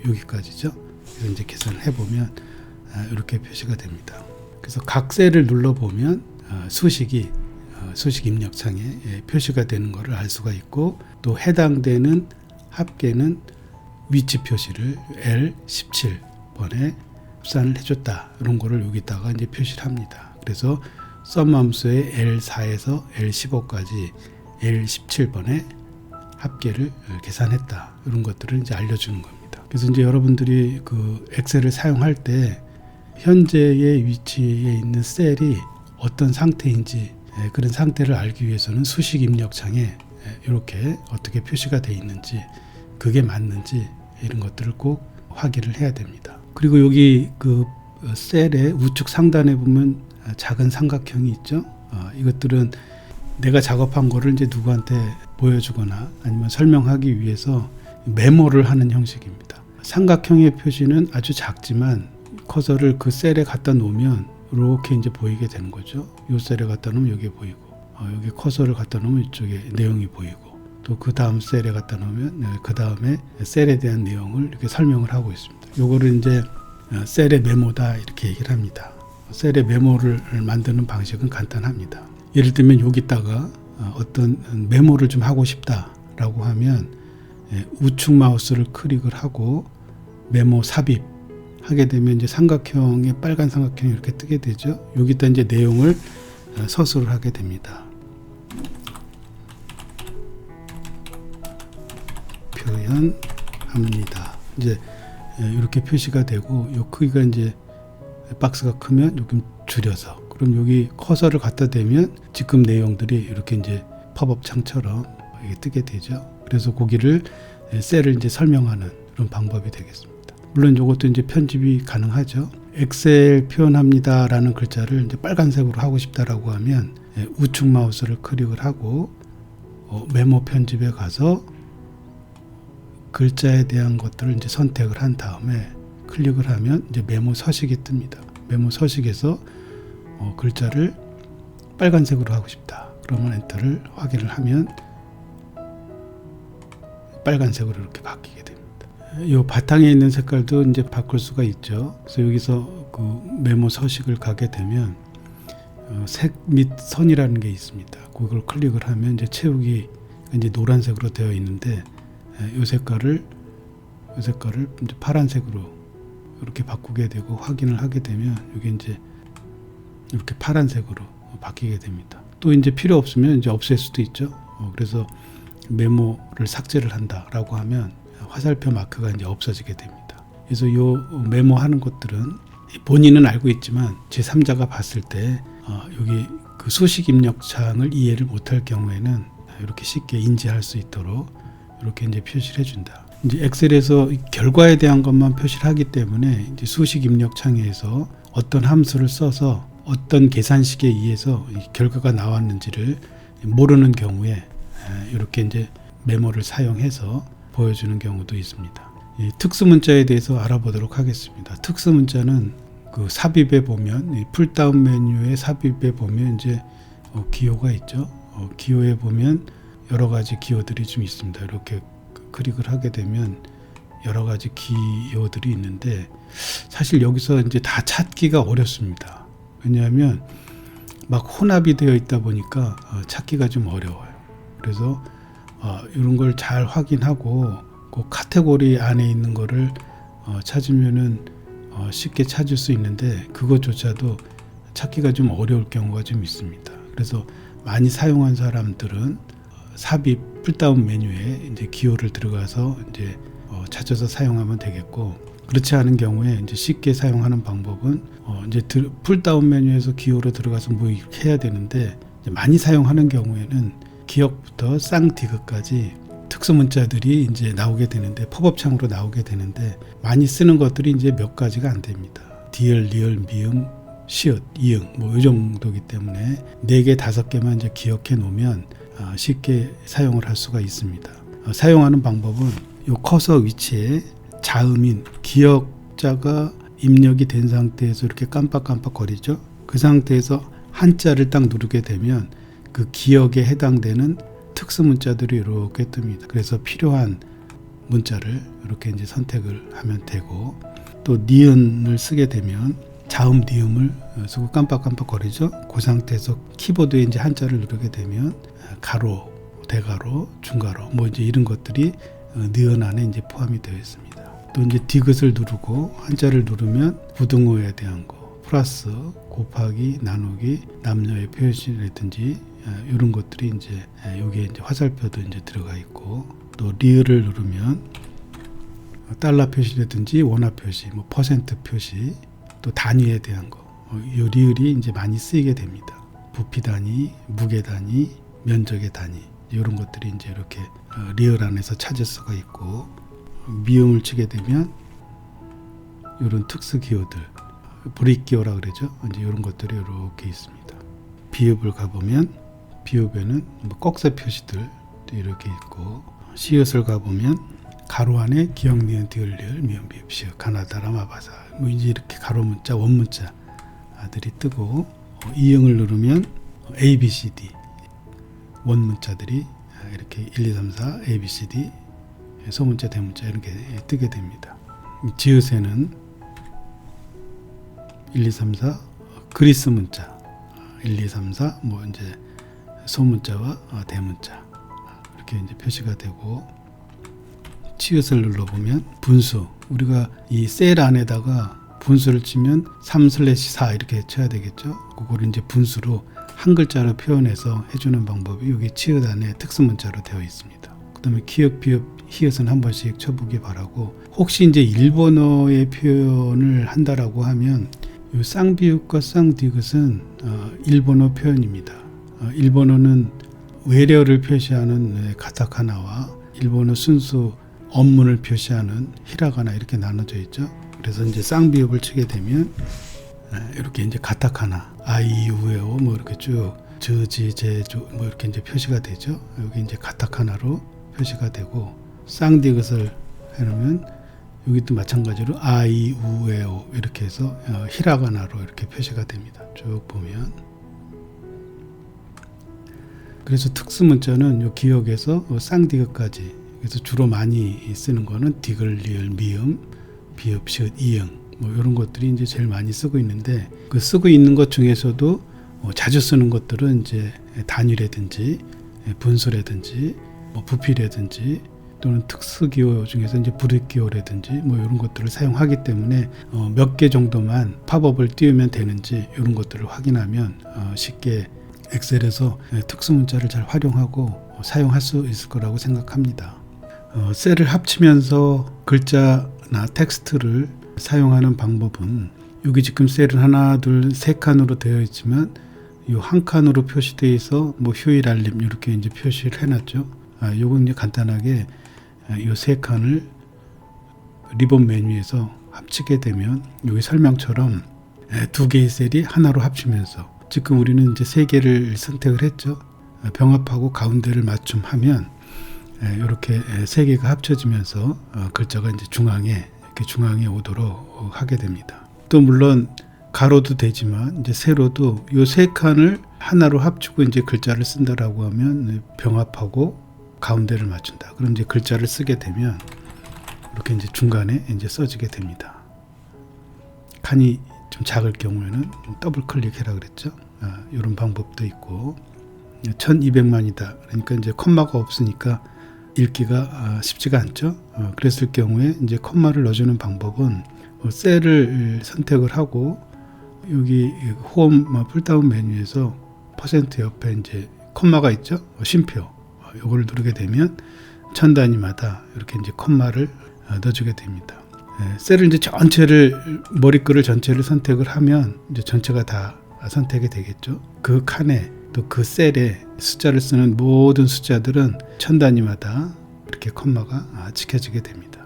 여기까지죠. 그래서 이제 계산을 해보면 이렇게 표시가 됩니다. 그래서 각 셀을 눌러보면 수식 입력창에 표시가 되는 것을 알 수가 있고, 또 해당되는 합계는 위치 표시를 L17번에 합산을 해줬다. 이런 거를 여기다가 이제 표시를 합니다. 그래서 썸 함수의 L4에서 L15까지 L17번에 합계를 계산했다. 이런 것들을 이제 알려주는 겁니다. 그래서 이제 여러분들이 그 엑셀을 사용할 때 현재의 위치에 있는 셀이 어떤 상태인지 그런 상태를 알기 위해서는 수식 입력창에 이렇게 어떻게 표시가 되어 있는지, 그게 맞는지 이런 것들을 꼭 확인을 해야 됩니다. 그리고 여기 그 셀의 우측 상단에 보면 작은 삼각형이 있죠. 이것들은 내가 작업한 거를 이제 누구한테 보여주거나 아니면 설명하기 위해서 메모를 하는 형식입니다. 삼각형의 표시는 아주 작지만 커서를 그 셀에 갖다 놓으면 이렇게 이제 보이게 되는 거죠. 이 셀에 갖다 놓으면 여기 보이고, 여기 커서를 갖다 놓으면 이쪽에 내용이 보이고, 또 그 다음 셀에 갖다 놓으면 그 다음에 셀에 대한 내용을 이렇게 설명을 하고 있습니다. 요거를 이제 셀의 메모다 이렇게 얘기를 합니다. 셀의 메모를 만드는 방식은 간단합니다. 예를 들면 여기다가 어떤 메모를 좀 하고 싶다라고 하면 우측 마우스를 클릭을 하고 메모 삽입 하게 되면 이제 삼각형의 빨간 삼각형이 이렇게 뜨게 되죠. 여기다 이제 내용을 서술을 하게 됩니다. 표현합니다. 이제 이렇게 표시가 되고, 요 크기가 이제 박스가 크면 여기 줄여서, 그럼 여기 커서를 갖다 대면 지금 내용들이 이렇게 이제 팝업 창처럼 이게 뜨게 되죠. 그래서 거기를 셀을 이제 설명하는 그런 방법이 되겠습니다. 물론 이것도 이제 편집이 가능하죠. 엑셀 표현합니다라는 글자를 이제 빨간색으로 하고 싶다라고 하면 우측 마우스를 클릭을 하고 메모 편집에 가서 글자에 대한 것들을 이제 선택을 한 다음에 클릭을 하면 이제 메모 서식이 뜹니다. 메모 서식에서 글자를 빨간색으로 하고 싶다. 그러면 엔터를 확인을 하면 빨간색으로 이렇게 바뀌게 됩니다. 이 바탕에 있는 색깔도 이제 바꿀 수가 있죠. 그래서 여기서 그 메모 서식을 가게 되면 색 및 선이라는 게 있습니다. 그걸 클릭을 하면 이제 채우기 이제 노란색으로 되어 있는데, 이 색깔을 이제 파란색으로 이렇게 바꾸게 되고 확인을 하게 되면 이게 이제 이렇게 파란색으로 바뀌게 됩니다. 또 이제 필요 없으면 이제 없앨 수도 있죠. 그래서 메모를 삭제를 한다라고 하면 화살표 마크가 이제 없어지게 됩니다. 그래서 이 메모하는 것들은 본인은 알고 있지만 제3자가 봤을 때 여기 그 수식 입력 창을 이해를 못할 경우에는 이렇게 쉽게 인지할 수 있도록 이렇게 이제 표시를 해준다. 이제 엑셀에서 결과에 대한 것만 표시를 하기 때문에 이제 수식 입력 창에서 어떤 함수를 써서 어떤 계산식에 의해서 결과가 나왔는지를 모르는 경우에 이렇게 이제 메모를 사용해서 보여주는 경우도 있습니다. 이 특수문자에 대해서 알아보도록 하겠습니다. 특수문자는 그 삽입에 보면, 이 풀다운 메뉴의 삽입에 보면 이제 기호가 있죠. 기호에 보면 여러 가지 기호들이 좀 있습니다. 이렇게 클릭을 하게 되면 여러 가지 기호들이 있는데, 사실 여기서 이제 다 찾기가 어렵습니다. 왜냐하면 막 혼합이 되어 있다 보니까 찾기가 좀 어려워요. 그래서 이런 걸 잘 확인하고 그 카테고리 안에 있는 거를 찾으면은 쉽게 찾을 수 있는데, 그것조차도 찾기가 좀 어려울 경우가 좀 있습니다. 그래서 많이 사용한 사람들은 삽입 풀다운 메뉴에 이제 기호를 들어가서 이제 찾아서 사용하면 되겠고, 그렇지 않은 경우에 이제 쉽게 사용하는 방법은 이제 풀다운 메뉴에서 기호로 들어가서 뭐 이렇게 해야 되는데, 이제 많이 사용하는 경우에는 기역부터 쌍디귿까지 특수 문자들이 이제 나오게 되는데, 팝업 창으로 나오게 되는데, 많이 쓰는 것들이 이제 몇 가지가 안 됩니다. 디얼, 리얼, 미음, 시읒, 이응 뭐 이 정도기 때문에 4개, 5개만 이제 기억해 놓으면 쉽게 사용을 할 수가 있습니다. 사용하는 방법은 이 커서 위치에 자음인 기역자가 입력이 된 상태에서 이렇게 깜빡깜빡 거리죠. 그 상태에서 한자를 딱 누르게 되면 그 기역에 해당되는 특수 문자들이 이렇게 뜹니다. 그래서 필요한 문자를 이렇게 이제 선택을 하면 되고, 또 니은을 쓰게 되면 자음 니음을 쓰고 깜빡깜빡 거리죠. 그 상태에서 키보드에 이제 한자를 누르게 되면 가로, 대가로, 중가로 뭐 이제 이런 것들이 니은 안에 이제 포함이 되어 있습니다. 또 이제 디귿을 누르고 한자를 누르면 부등호에 대한 거, 플러스, 곱하기, 나누기, 남녀의 표시라든지 이런 것들이 이제 여기에 이제 화살표도 이제 들어가 있고, 또 리을을 누르면 달러 표시라든지 원화 표시, 뭐 퍼센트 표시, 또 단위에 대한 거, 이 리을이 이제 많이 쓰이게 됩니다. 부피 단위, 무게 단위, 면적의 단위, 이런 것들이 이제 이렇게 리을 안에서 찾을 수가 있고, 미음을 치게 되면 이런 특수 기호들, 브레이크 기호라 그러죠. 이제 이런 것들이 이렇게 있습니다. 비읍을 가보면 비읍에는 뭐 꺽쇠 표시들 이렇게 있고, 시읒을 가보면 가로 안에 기역, 니은, 디귿, 리을, 미음, 비읍, 시읒, 가나다, 라마바사 뭐 이제 이렇게 가로 문자, 원 문자들이 뜨고, 이응을 누르면 A, B, C, D 원 문자들이 이렇게 1, 2, 3, 4 A, B, C, D 소문자, 대문자 이렇게 뜨게 됩니다. 지읒에는 1, 2, 3, 4 그리스 문자 1, 2, 3, 4 뭐 이제 소문자와 대문자 이렇게 이제 표시가 되고, 치읓을 눌러보면 분수, 우리가 이 셀 안에다가 분수를 치면 3/4 이렇게 쳐야 되겠죠. 그거를 이제 분수로 한 글자로 표현해서 해주는 방법이 여기 치읓 안에 특수문자로 되어 있습니다. 그 다음에 기역, 비읍, 히읗은 한 번씩 쳐보기 바라고, 혹시 이제 일본어의 표현을 한다라고 하면 이 쌍비읍과 쌍디귿은 일본어 표현입니다. 일본어는 외래어를 표시하는 가타카나와 일본어 순수 언문을 표시하는 히라가나 이렇게 나눠져 있죠. 그래서 이제 쌍비읍을 치게 되면 이렇게 이제 가타카나 아이우에오 뭐 이렇게 쭉 저지 제조 뭐 이렇게 이제 표시가 되죠. 여기 이제 가타카나로 표시가 되고, 쌍디귿을 해놓으면 여기도 마찬가지로 아이우에오 이렇게 해서 히라가나로 이렇게 표시가 됩니다. 쭉 보면. 그래서 특수문자는 요 기역에서 쌍디귿까지, 그래서 주로 많이 쓰는 거는 디귿, 리을, 미음, 비읍, 시읒, 이응 뭐 이런 것들이 이제 제일 많이 쓰고 있는데, 그 쓰고 있는 것 중에서도 자주 쓰는 것들은 이제 단위라든지 분수라든지 부피라든지 또는 특수기호 중에서 이제 불입기호라든지 뭐 이런 것들을 사용하기 때문에 몇 개 정도만 팝업을 띄우면 되는지 이런 것들을 확인하면 쉽게 엑셀에서 특수문자를 잘 활용하고 사용할 수 있을 거라고 생각합니다. 셀을 합치면서 글자나 텍스트를 사용하는 방법은, 여기 지금 셀은 하나, 둘, 세 칸으로 되어 있지만 이 한 칸으로 표시되어 있어 뭐 휴일 알림 이렇게 이제 표시를 해놨죠. 요건 이제 간단하게 이 세 칸을 리본 메뉴에서 합치게 되면 여기 설명처럼 두 개의 셀이 하나로 합치면서, 지금 우리는 이제 세 개를 선택을 했죠. 병합하고 가운데를 맞춤하면 이렇게 세 개가 합쳐지면서 글자가 이제 이렇게 중앙에 오도록 하게 됩니다. 또 물론 가로도 되지만 이제 세로도 이 세 칸을 하나로 합치고 이제 글자를 쓴다라고 하면 병합하고 가운데를 맞춘다. 그럼 이제 글자를 쓰게 되면 이렇게 이제 중간에 이제 써지게 됩니다. 칸이 좀 작을 경우에는 더블 클릭해라 그랬죠. 이런 방법도 있고, 1200만이다. 그러니까 이제 콤마가 없으니까 읽기가 쉽지가 않죠. 그랬을 경우에 이제 콤마를 넣어주는 방법은 셀을 선택을 하고 여기 홈 풀다운 메뉴에서 퍼센트 옆에 이제 콤마가 있죠. 쉼표. 이걸 누르게 되면 천 단위마다 이렇게 이제 콤마를 넣어주게 됩니다. 셀을 이제 전체를, 머리글을 전체를 선택을 하면 이제 전체가 다 선택이 되겠죠. 그 칸에 또 그 셀에 숫자를 쓰는 모든 숫자들은 천 단위마다 이렇게 콤마가 지켜지게 됩니다.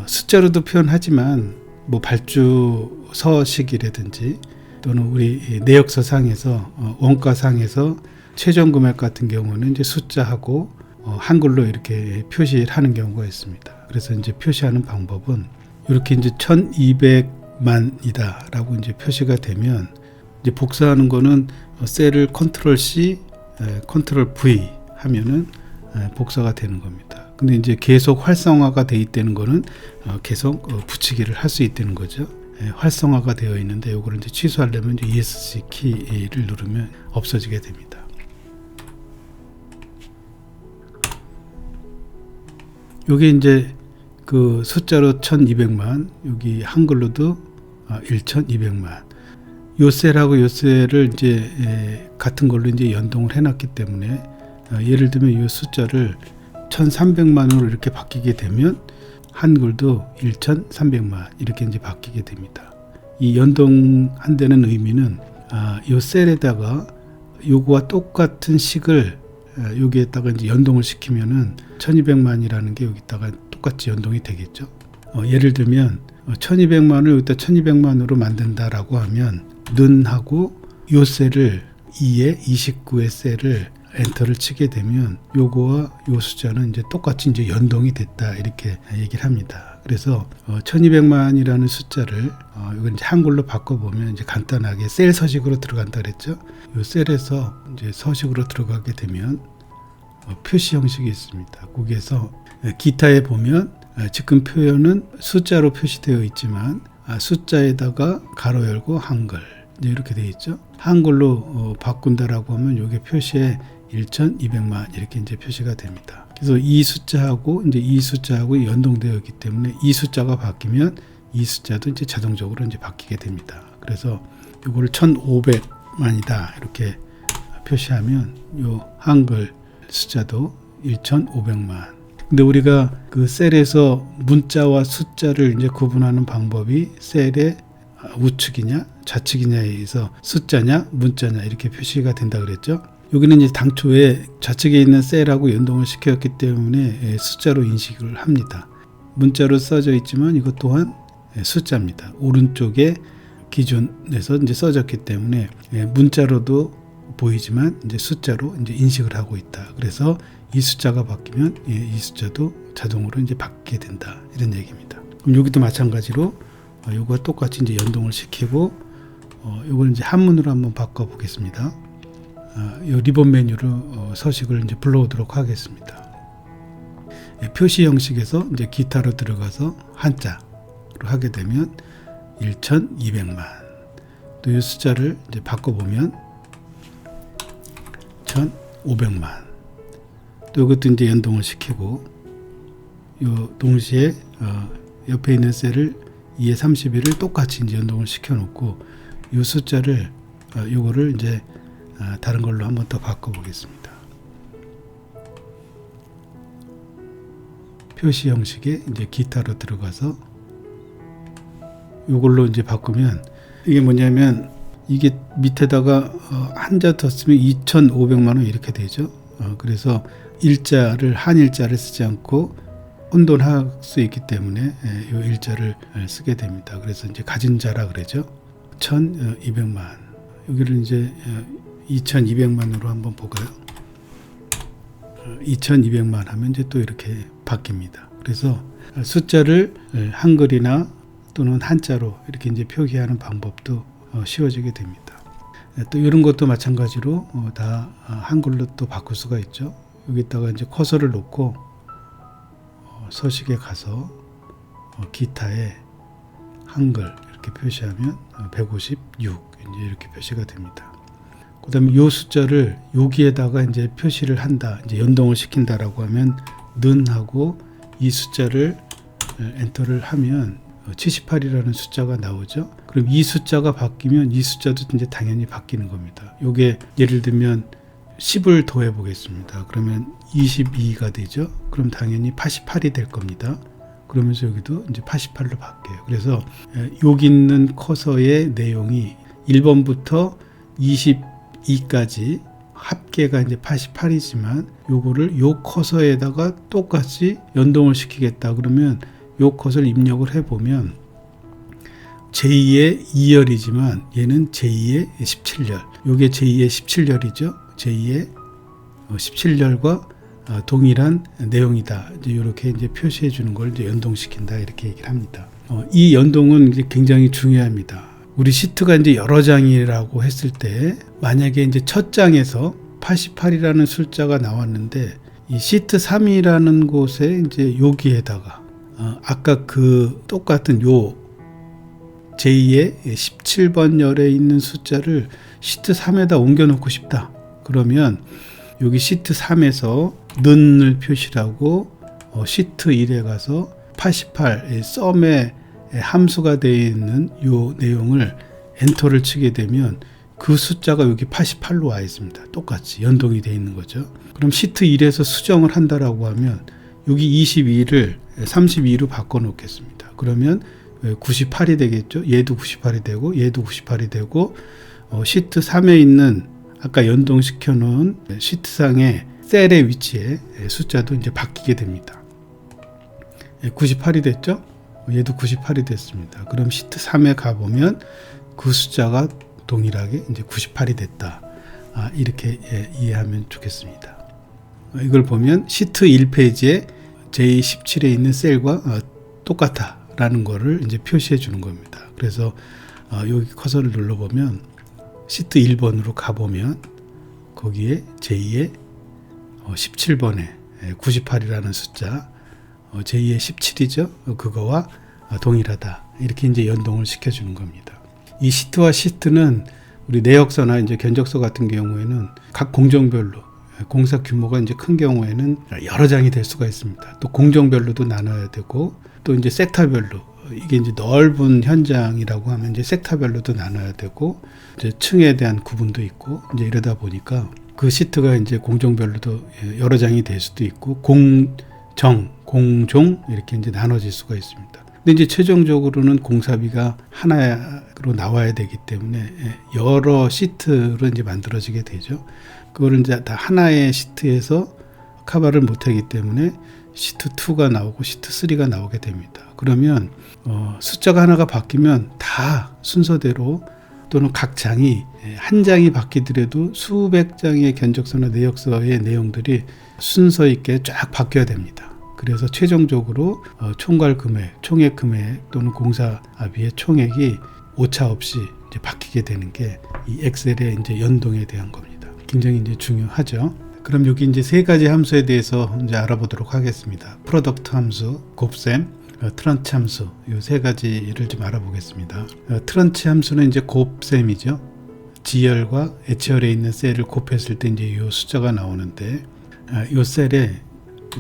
숫자로도 표현하지만 뭐 발주 서식이라든지 또는 우리 내역서상에서 원가상에서 최종 금액 같은 경우는 이제 숫자하고 한글로 이렇게 표시를 하는 경우가 있습니다. 그래서 이제 표시하는 방법은 이렇게 이제 1200만이다라고 이제 표시가 되면 이제 복사하는 거는 셀을 컨트롤 C, 컨트롤 V 하면은 복사가 되는 겁니다. 근데 이제 계속 활성화가 돼 있다는 거는 계속 붙이기를 할 수 있다는 거죠. 활성화가 되어 있는데 이거를 이제 취소하려면 이제 ESC 키를 누르면 없어지게 됩니다. 여기 이제 그 숫자로 1200만, 여기 한글로도 1200만. 요 셀하고 요 셀을 이제 같은 걸로 이제 연동을 해놨기 때문에 예를 들면 이 숫자를 1300만으로 이렇게 바뀌게 되면 한글도 1300만 이렇게 이제 바뀌게 됩니다. 이 연동한다는 의미는 요 셀에다가 요거와 똑같은 식을 여기에다가 이제 연동을 시키면은 1200만이라는 게 여기다가 똑같이 연동이 되겠죠. 예를 들면 1200만을 여기다 1200만으로 만든다라고 하면 는하고 요 셀을 2에 29의 셀을 엔터를 치게 되면 요거와 요 숫자는 이제 똑같이 이제 연동이 됐다 이렇게 얘기를 합니다. 그래서 1200만이라는 숫자를 이건 이제 한글로 바꿔보면 이제 간단하게 셀 서식으로 들어간다 그랬죠. 요 셀에서 이제 서식으로 들어가게 되면 표시 형식이 있습니다. 거기에서 기타에 보면 지금 표현은 숫자로 표시되어 있지만 숫자에다가 가로 열고 한글 이렇게 되어 있죠. 한글로 바꾼다라고 하면 이게 표시에 1200만 이렇게 이제 표시가 됩니다. 그래서 이 숫자하고 이제 이 숫자하고 연동되어 있기 때문에 이 숫자가 바뀌면 이 숫자도 이제 자동적으로 이제 바뀌게 됩니다. 그래서 이거를 1500만이다 이렇게 표시하면 요 한글 숫자도 1500만. 근데 우리가 그 셀에서 문자와 숫자를 이제 구분하는 방법이 셀의 우측이냐 좌측이냐에 의해서 숫자냐 문자냐 이렇게 표시가 된다 그랬죠. 여기는 이제 당초에 좌측에 있는 셀하고 연동을 시켰기 때문에 숫자로 인식을 합니다. 문자로 써져 있지만 이것 또한 숫자입니다. 오른쪽에 기준에서 이제 써졌기 때문에 문자로도 보이지만 이제 숫자로 이제 인식을 하고 있다. 그래서 이 숫자가 바뀌면 이 숫자도 자동으로 이제 바뀌게 된다. 이런 얘기입니다. 그럼 여기도 마찬가지로 이거 똑같이 이제 연동을 시키고 이걸 이제 한문으로 한번 바꿔 보겠습니다. 이 리본 메뉴로 서식을 이제 불러오도록 하겠습니다. 표시 형식에서 이제 기타로 들어가서 한자로 하게 되면 1200만. 또 이 숫자를 이제 바꿔보면 1500만. 또 이것도 이제 연동을 시키고 요 동시에 옆에 있는 셀을 2에 31을 똑같이 이제 연동을 시켜 놓고 이 숫자를 요거를 이제 다른 걸로 한번 더 바꿔 보겠습니다. 표시 형식에 이제 기타로 들어가서 요걸로 이제 바꾸면 이게 뭐냐면 이게 밑에다가 한자 더 쓰면 2,500만 원 이렇게 되죠. 그래서 일자를 한일자를 쓰지 않고 혼돈할 수 있기 때문에 이 일자를 쓰게 됩니다. 그래서 이제 가진 자라 그러죠. 1,200만. 여기를 이제 2,200만으로 한번 볼까요? 2,200만 하면 이제 또 이렇게 바뀝니다. 그래서 숫자를 한글이나 또는 한자로 이렇게 이제 표기하는 방법도 쉬워지게 됩니다. 또 이런 것도 마찬가지로 다 한글로 또 바꿀 수가 있죠. 여기다가 이제 커서를 놓고 서식에 가서 기타에 한글 이렇게 표시하면 156 이제 이렇게 표시가 됩니다. 그다음에 이 숫자를 여기에다가 이제 표시를 한다, 이제 연동을 시킨다라고 하면 는하고 이 숫자를 엔터를 하면 78이라는 숫자가 나오죠. 그럼 이 숫자가 바뀌면 이 숫자도 이제 당연히 바뀌는 겁니다. 요게 예를 들면 10을 더해 보겠습니다. 그러면 22가 되죠. 그럼 당연히 88이 될 겁니다. 그러면서 여기도 이제 88로 바뀌어요. 그래서 여기 있는 커서의 내용이 1번부터 22까지 합계가 이제 88이지만 요거를 요 커서에다가 똑같이 연동을 시키겠다 그러면 요 컷을 입력을 해보면 제2의 2열이지만 얘는 제2의 17열. 요게 제2의 17열이죠. 제2의 17열과 동일한 내용이다. 이제 이렇게 이제 표시해 주는 걸 이제 연동시킨다 이렇게 얘기를 합니다. 이 연동은 이제 굉장히 중요합니다. 우리 시트가 이제 여러 장이라고 했을 때 만약에 이제 첫 장에서 88이라는 숫자가 나왔는데 이 시트 3이라는 곳에 이제 여기에다가 아까 그 똑같은 요 제2의 17번 열에 있는 숫자를 시트 3에다 옮겨 놓고 싶다. 그러면 여기 시트 3에서 는을 표시하고 시트 1에 가서 88 썸의 함수가 되어 있는 요 내용을 엔터를 치게 되면 그 숫자가 여기 88로 와 있습니다. 똑같이 연동이 되어 있는 거죠. 그럼 시트 1에서 수정을 한다라고 하면 여기 22를 32로 바꿔 놓겠습니다. 그러면 98이 되겠죠. 얘도 98이 되고 얘도 98이 되고 시트 3에 있는 아까 연동시켜 놓은 시트상의 셀의 위치에 숫자도 이제 바뀌게 됩니다. 98이 됐죠. 얘도 98이 됐습니다. 그럼 시트 3에 가보면 그 숫자가 동일하게 이제 98이 됐다. 이렇게 이해하면 좋겠습니다. 이걸 보면 시트 1페이지에 J17에 있는 셀과 똑같아 라는 거를 이제 표시해 주는 겁니다. 그래서 여기 커서를 눌러보면 시트 1번으로 가보면 거기에 제2의 17번에 98이라는 숫자 제2의 17이죠. 그거와 동일하다. 이렇게 이제 연동을 시켜주는 겁니다. 이 시트와 시트는 우리 내역서나 이제 견적서 같은 경우에는 각 공정별로 공사 규모가 이제 큰 경우에는 여러 장이 될 수가 있습니다. 또 공정별로도 나눠야 되고 또 이제 섹터별로 이게 이제 넓은 현장이라고 하면 이제 섹터별로도 나눠야 되고 이제 층에 대한 구분도 있고 이제 이러다 보니까 그 시트가 이제 공종별로도 여러 장이 될 수도 있고 공종 이렇게 이제 나눠질 수가 있습니다. 근데 이제 최종적으로는 공사비가 하나로 나와야 되기 때문에 여러 시트로 이제 만들어지게 되죠. 그거를 이제 다 하나의 시트에서 커버를 못하기 때문에 시트 2가 나오고 시트 3가 나오게 됩니다. 그러면 숫자가 하나가 바뀌면 다 순서대로 또는 각 장이 한 장이 바뀌더라도 수백 장의 견적서나 내역서의 내용들이 순서 있게 쫙 바뀌어야 됩니다. 그래서 최종적으로 총괄 금액, 총액 금액 또는 공사비의 총액이 오차 없이 이제 바뀌게 되는 게 이 엑셀의 이제 연동에 대한 겁니다. 굉장히 이제 중요하죠. 그럼 여기 이제 세 가지 함수에 대해서 이제 알아보도록 하겠습니다. 프로덕트 함수, 곱셈, 트런치 함수, 이 세 가지를 좀 알아보겠습니다. 트런치 함수는 이제 곱셈이죠. 지열과 H열에 있는 셀을 곱했을 때 이제 이 숫자가 나오는데, 이 셀에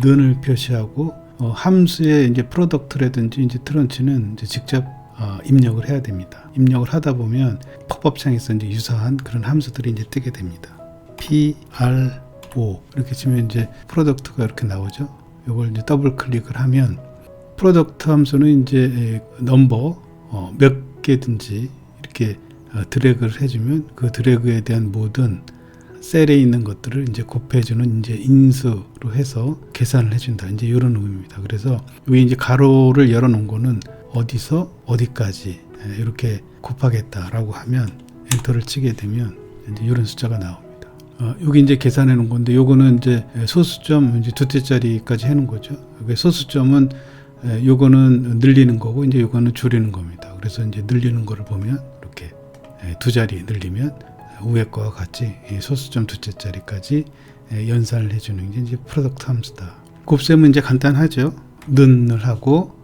는을 표시하고 함수의 이제 프로덕트라든지 이제 트런치는 이제 직접 입력을 해야 됩니다. 입력을 하다 보면 팝업창에서 이제 유사한 그런 함수들이 이제 뜨게 됩니다. PRO 이렇게 치면 이제 프로덕트가 이렇게 나오죠. 이걸 이제 더블 클릭을 하면 프로덕트 함수는 이제 넘버 몇 개든지 이렇게 드래그를 해주면 그 드래그에 대한 모든 셀에 있는 것들을 이제 곱해주는 이제 인수로 해서 계산을 해준다. 이제 이런 의미입니다. 그래서 여기 이제 가로를 열어놓은 거는 어디서 어디까지 이렇게 곱하겠다라고 하면 엔터를 치게 되면 이제 이런 숫자가 나옵니다. 여기 이제 계산해 놓은 건데 요거는 이제 소수점 이제 2자리까지 해놓은 거죠. 소수점은 요거는 늘리는 거고 이제 요거는 줄이는 겁니다. 그래서 이제 늘리는 거를 보면 이렇게 2자리 늘리면 위에 거와 같이 소수점 2자리까지 연산을 해주는 게 이제 프로덕트 함수다. 곱셈은 이제 간단하죠. 는을 하고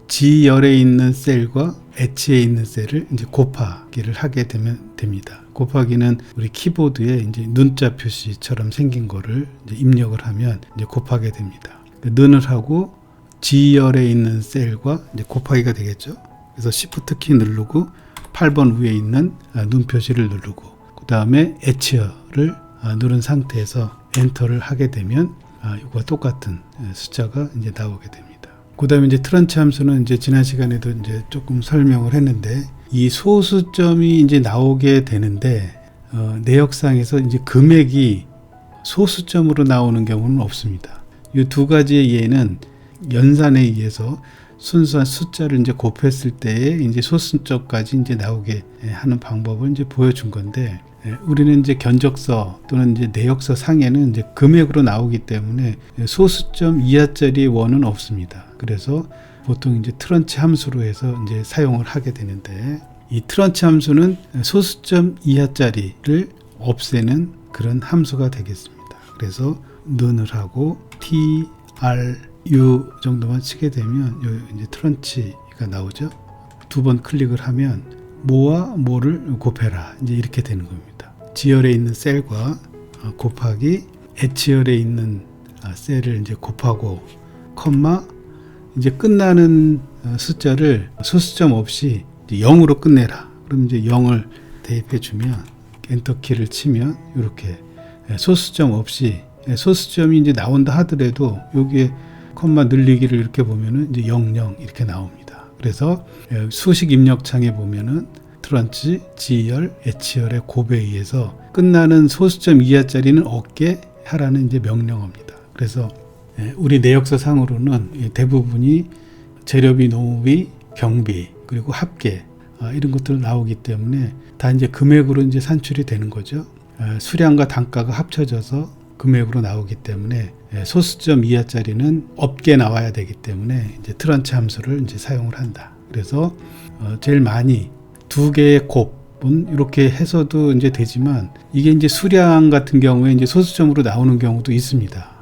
G열에 있는 셀과 H에 있는 셀을 이제 곱하기를 하게 되면 됩니다. 곱하기는 우리 키보드에 이제 문자 표시처럼 생긴 거를 이제 입력을 하면 이제 곱하게 됩니다. 는을 하고 G열에 있는 셀과 이제 곱하기가 되겠죠. 그래서 Shift 키 누르고 8번 위에 있는 눈 표시를 누르고 그 다음에 H열을 누른 상태에서 엔터를 하게 되면 이거와 똑같은 숫자가 이제 나오게 됩니다. 그 다음에 이제 트런치 함수는 이제 지난 시간에도 이제 조금 설명을 했는데 이 소수점이 이제 나오게 되는데 내역상에서 이제 금액이 소수점으로 나오는 경우는 없습니다. 이 두 가지의 예는 연산에 의해서 순수한 숫자를 이제 곱했을 때에 이제 소수점까지 이제 나오게 하는 방법을 이제 보여준 건데 우리는 이제 견적서 또는 이제 내역서 상에는 이제 금액으로 나오기 때문에 소수점 이하짜리 원은 없습니다. 그래서 보통 이제 트런치 함수로 해서 이제 사용을 하게 되는데 이 트런치 함수는 소수점 이하짜리를 없애는 그런 함수가 되겠습니다. 그래서 는을 하고 TRU 정도만 치게 되면 이제 트런치가 나오죠. 두 번 클릭을 하면 뭐와 뭐를 곱해라 이제 이렇게 되는 겁니다. G열에 있는 셀과 곱하기 H열에 있는 셀을 이제 곱하고 컴마 이제 끝나는 숫자를 소수점 없이 이제 0으로 끝내라. 그럼 이제 0을 대입해 주면 엔터 키를 치면 이렇게 소수점 없이 소수점이 이제 나온다 하더라도 여기에 컴마 늘리기를 이렇게 보면은 이제 00 이렇게 나옵니다. 그래서 수식 입력창에 보면은 트런치, G열, H열의 곱에 의해서 끝나는 소수점 이하짜리는 없게 하라는 이제 명령어입니다. 그래서 우리 내역서 상으로는 대부분이 재료비, 노무비, 경비, 그리고 합계 이런 것들 나오기 때문에 다 이제 금액으로 이제 산출이 되는 거죠. 수량과 단가가 합쳐져서 금액으로 나오기 때문에 소수점 이하짜리는 없게 나와야 되기 때문에 이제 트런치 함수를 이제 사용을 한다. 그래서 제일 많이 두 개의 곱은 이렇게 해서도 이제 되지만 이게 이제 수량 같은 경우에 이제 소수점으로 나오는 경우도 있습니다.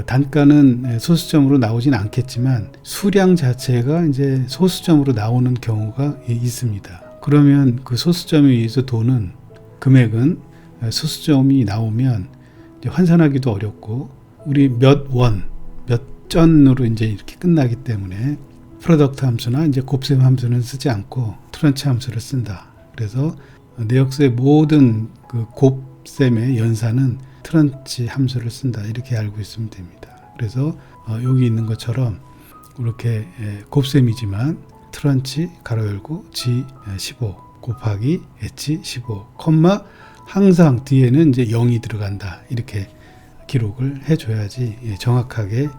단가는 소수점으로 나오진 않겠지만 수량 자체가 이제 소수점으로 나오는 경우가 있습니다. 그러면 그 소수점에 의해서 도는 금액은 소수점이 나오면 이제 환산하기도 어렵고 우리 몇 원, 몇 전으로 이제 이렇게 끝나기 때문에 프로덕트 함수나 이제 곱셈 함수는 쓰지 않고 트런치 함수를 쓴다. 그래서 내역서의 모든 그 곱셈의 연산은 트런치 함수를 쓴다. 이렇게 알고 있으면 됩니다. 그래서 여기 있는 것처럼 이렇게 곱셈이지만 트런치 가로 열고 G15 곱하기 H15 콤마 항상 뒤에는 이제 0이 들어간다. 이렇게 기록을 해줘야지 정확하게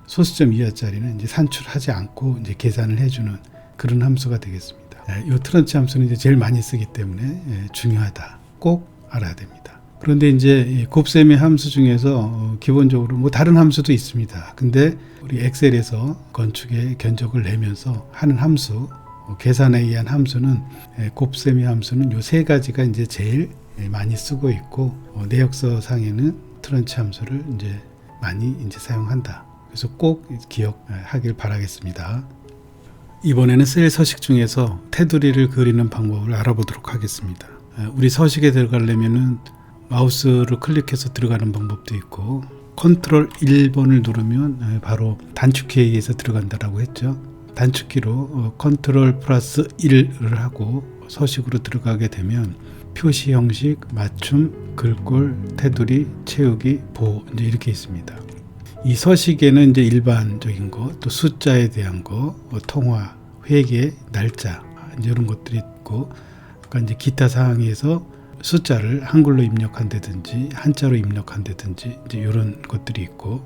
소수점 이하짜리는 이제 산출하지 않고 이제 계산을 해주는 그런 함수가 되겠습니다. 이 트런치 함수는 이제 제일 많이 쓰기 때문에 중요하다. 꼭 알아야 됩니다. 그런데 이제 곱셈의 함수 중에서 기본적으로 뭐 다른 함수도 있습니다. 근데 우리 엑셀에서 건축의 견적을 내면서 하는 함수, 계산에 의한 함수는 곱셈의 함수는 요 세 가지가 이제 제일 많이 쓰고 있고 내역서 상에는 트런치 함수를 이제 많이 이제 사용한다. 그래서 꼭 기억하길 바라겠습니다. 이번에는 셀 서식 중에서 테두리를 그리는 방법을 알아보도록 하겠습니다. 우리 서식에 들어가려면은 마우스를 클릭해서 들어가는 방법도 있고 컨트롤 1번을 누르면 바로 단축키에 의해서 들어간다라고 했죠. 단축키로 컨트롤 플러스 1을 하고 서식으로 들어가게 되면 표시 형식, 맞춤, 글꼴, 테두리, 채우기, 보호 이제 이렇게 있습니다. 이 서식에는 이제 일반적인 거, 또 숫자에 대한 거, 통화, 회계, 날짜 이제 이런 것들이 있고, 그러니까 이제 기타 사항에서 숫자를 한글로 입력한다든지 한자로 입력한다든지 이제 이런 것들이 있고,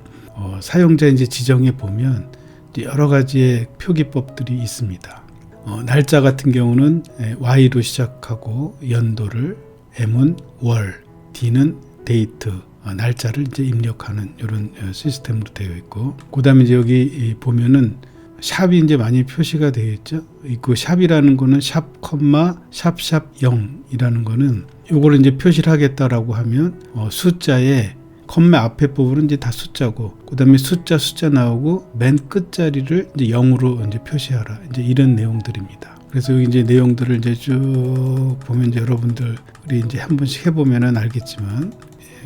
사용자 이제 지정에 보면 이제 여러 가지의 표기법들이 있습니다. 날짜 같은 경우는 Y로 시작하고 연도를, M은 월, D는 데이트, 날짜를 이제 입력하는 이런 시스템으로 되어 있고, 그 다음에 이제 여기 보면은 샵이 이제 많이 표시가 되어 있죠. 그 샵이라는 거는 샵, 샵 0이라는 거는 요거를 이제 표시를 하겠다라고 하면 숫자에 컴마 앞에 부분은 이제 다 숫자고, 그 다음에 숫자 나오고 맨 끝자리를 이제 0으로 이제 표시하라. 이제 이런 내용들입니다. 그래서 여기 이제 내용들을 이제 쭉 보면 이제 여러분들 우리 이제 한 번씩 해보면은 알겠지만,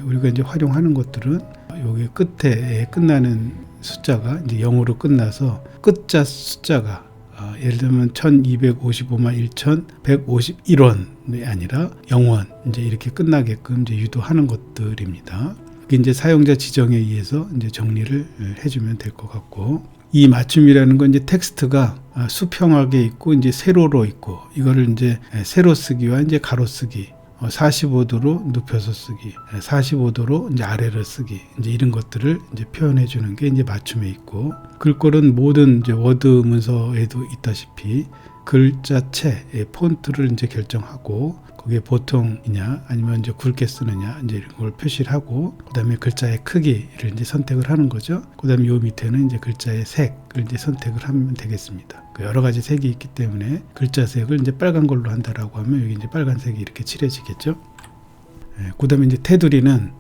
우리가 이제 활용하는 것들은 여기 끝에 끝나는 숫자가 이제 0으로 끝나서 끝자 숫자가 예를 들면 1255만 1151원이 아니라 0원 이제 이렇게 끝나게끔 이제 유도하는 것들입니다. 이게 이제 사용자 지정에 의해서 이제 정리를 해주면 될 것 같고, 이 맞춤이라는 건 이제 텍스트가 수평하게 있고 이제 세로로 있고, 이거를 이제 세로 쓰기와 이제 가로 쓰기, 45도로 눕혀서 쓰기, 45도로 이제 아래로 쓰기, 이제 이런 것들을 이제 표현해 주는 게 이제 맞춤에 있고, 글꼴은 모든 이제 워드 문서에도 있다시피 글자체, 폰트를 이제 결정하고, 그게 보통이냐 아니면 이제 굵게 쓰느냐 이제 이런 걸 표시를 하고, 그다음에 글자의 크기를 이제 선택을 하는 거죠. 그다음에 요 밑에는 이제 글자의 색을 이제 선택을 하면 되겠습니다. 여러 가지 색이 있기 때문에 글자 색을 이제 빨간 걸로 한다라고 하면 여기 이제 빨간색이 이렇게 칠해지겠죠. 그다음에 이제 테두리는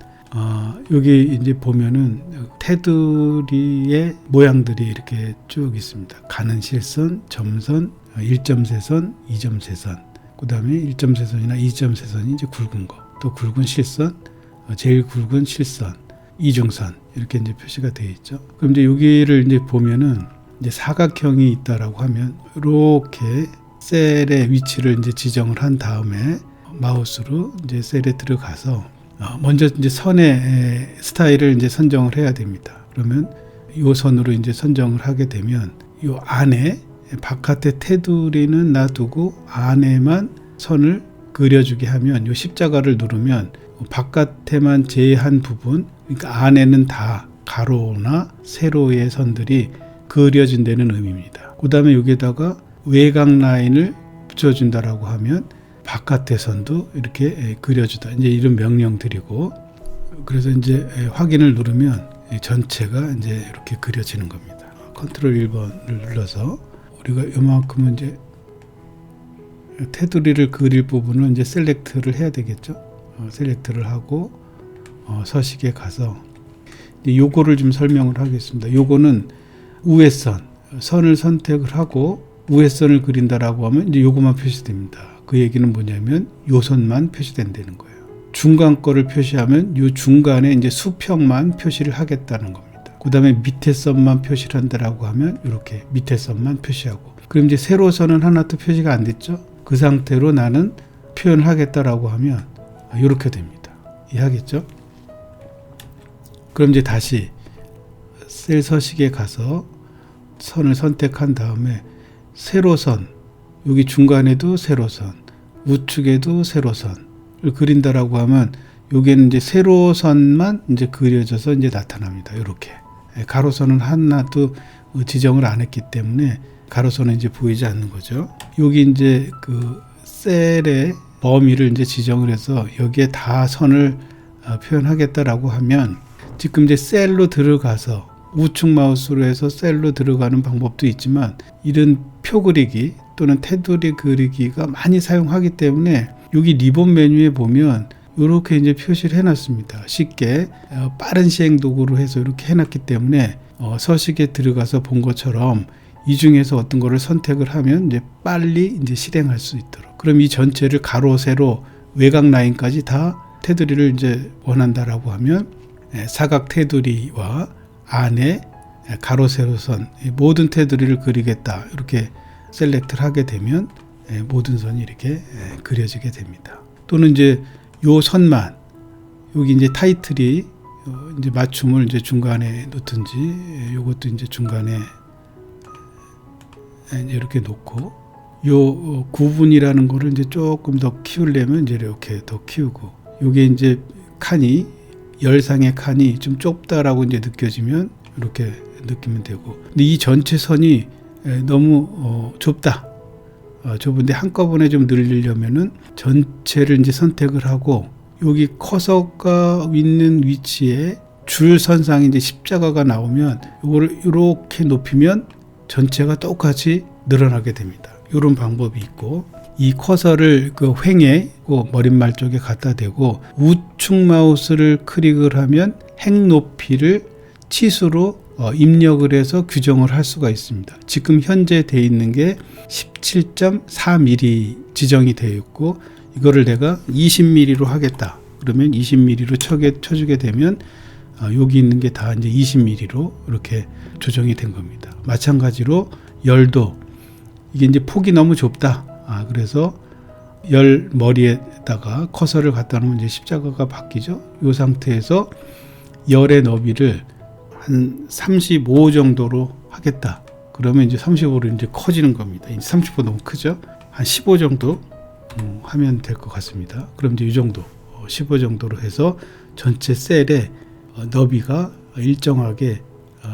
여기 이제 보면은 테두리의 모양들이 이렇게 쭉 있습니다. 가는 실선, 점선, 1점세선, 2점세선. 그 다음에 1점세선이나 2점세선이 이제 굵은 거, 또 굵은 실선, 제일 굵은 실선, 이중선 이렇게 이제 표시가 되어 있죠. 그럼 이제 여기를 이제 보면은 이제 사각형이 있다라고 하면 이렇게 셀의 위치를 이제 지정을 한 다음에 마우스로 이제 셀에 들어가서 먼저 이제 선의 스타일을 이제 선정을 해야 됩니다. 그러면 이 선으로 이제 선정을 하게 되면 이 안에 바깥의 테두리는 놔두고 안에만 선을 그려주게 하면 이 십자가를 누르면 바깥에만 제한 부분, 그러니까 안에는 다 가로나 세로의 선들이 그려진다는 의미입니다. 그 다음에 여기에다가 외곽 라인을 붙여준다라고 하면 바깥의 선도 이렇게 그려주다. 이제 이런 명령들이고, 그래서 이제 확인을 누르면 전체가 이제 이렇게 그려지는 겁니다. 컨트롤 1번을 눌러서 우리가 이만큼은 이제 테두리를 그릴 부분은 이제 셀렉트를 해야 되겠죠. 셀렉트를 하고 서식에 가서 요거를 좀 설명을 하겠습니다. 요거는 우회선, 선을 선택을 하고 우회선을 그린다라고 하면 이제 요거만 표시됩니다. 그 얘기는 뭐냐면 요 선만 표시된다는 거예요. 중간 거를 표시하면 요 중간에 이제 수평만 표시를 하겠다는 겁니다. 그 다음에 밑에 선만 표시를 한다라고 하면 이렇게 밑에 선만 표시하고, 그럼 이제 세로선은 하나도 표시가 안 됐죠. 그 상태로 나는 표현을 하겠다라고 하면 이렇게 됩니다. 이해하겠죠? 그럼 이제 다시 셀 서식에 가서 선을 선택한 다음에 세로선, 여기 중간에도 세로선, 우측에도 세로선을 그린다라고 하면 여기는 이제 세로선만 이제 그려져서 이제 나타납니다. 이렇게 가로선은 하나도 지정을 안 했기 때문에 가로선은 이제 보이지 않는 거죠. 여기 이제 그 셀의 범위를 이제 지정을 해서 여기에 다 선을 표현하겠다라고 하면, 지금 이제 셀로 들어가서 우측 마우스로 해서 셀로 들어가는 방법도 있지만, 이런 표 그리기 또는 테두리 그리기가 많이 사용하기 때문에 여기 리본 메뉴에 보면 이렇게 이제 표시를 해놨습니다. 쉽게 빠른 시행 도구로 해서 이렇게 해놨기 때문에 서식에 들어가서 본 것처럼 이 중에서 어떤 거를 선택을 하면 이제 빨리 이제 실행할 수 있도록. 그럼 이 전체를 가로, 세로, 외곽 라인까지 다 테두리를 이제 원한다라고 하면 사각 테두리와 안에 가로, 세로선 모든 테두리를 그리겠다 이렇게 셀렉트를 하게 되면 모든 선이 이렇게 그려지게 됩니다. 또는 이제 요 선만, 여기 이제 타이틀이 이제 맞춤을 이제 중간에 놓든지, 요것도 이제 중간에 이렇게 놓고, 요 구분이라는 거를 이제 조금 더 키우려면 이제 이렇게 더 키우고, 요게 이제 칸이, 열상의 칸이 좀 좁다라고 이제 느껴지면 이렇게 느끼면 되고, 근데 이 전체 선이 너무 좁다. 좁은데 한꺼번에 좀 늘리려면은 전체를 이제 선택을 하고, 여기 커서가 있는 위치에 줄 선상에 이제 십자가가 나오면 이거를 이렇게 높이면 전체가 똑같이 늘어나게 됩니다. 이런 방법이 있고, 이 커서를 그 횡에 머릿말 쪽에 갖다 대고 우측 마우스를 클릭을 하면 행 높이를 치수로 입력을 해서 규정을 할 수가 있습니다. 지금 현재 되어 있는 게 17.4mm 지정이 되어 있고, 이거를 내가 20mm로 하겠다. 그러면 20mm로 쳐주게 되면 여기 있는 게 다 이제 20mm로 이렇게 조정이 된 겁니다. 마찬가지로 열도, 이게 이제 폭이 너무 좁다. 그래서 열 머리에다가 커서를 갖다 놓으면 이제 십자가가 바뀌죠. 이 상태에서 열의 너비를 한 35 정도로 하겠다. 그러면 이제 35로 이제 커지는 겁니다. 이제 30보 너무 크죠? 한 15 정도 하면 될 것 같습니다. 그럼 이제 이 정도, 15 정도로 해서 전체 셀의 너비가 일정하게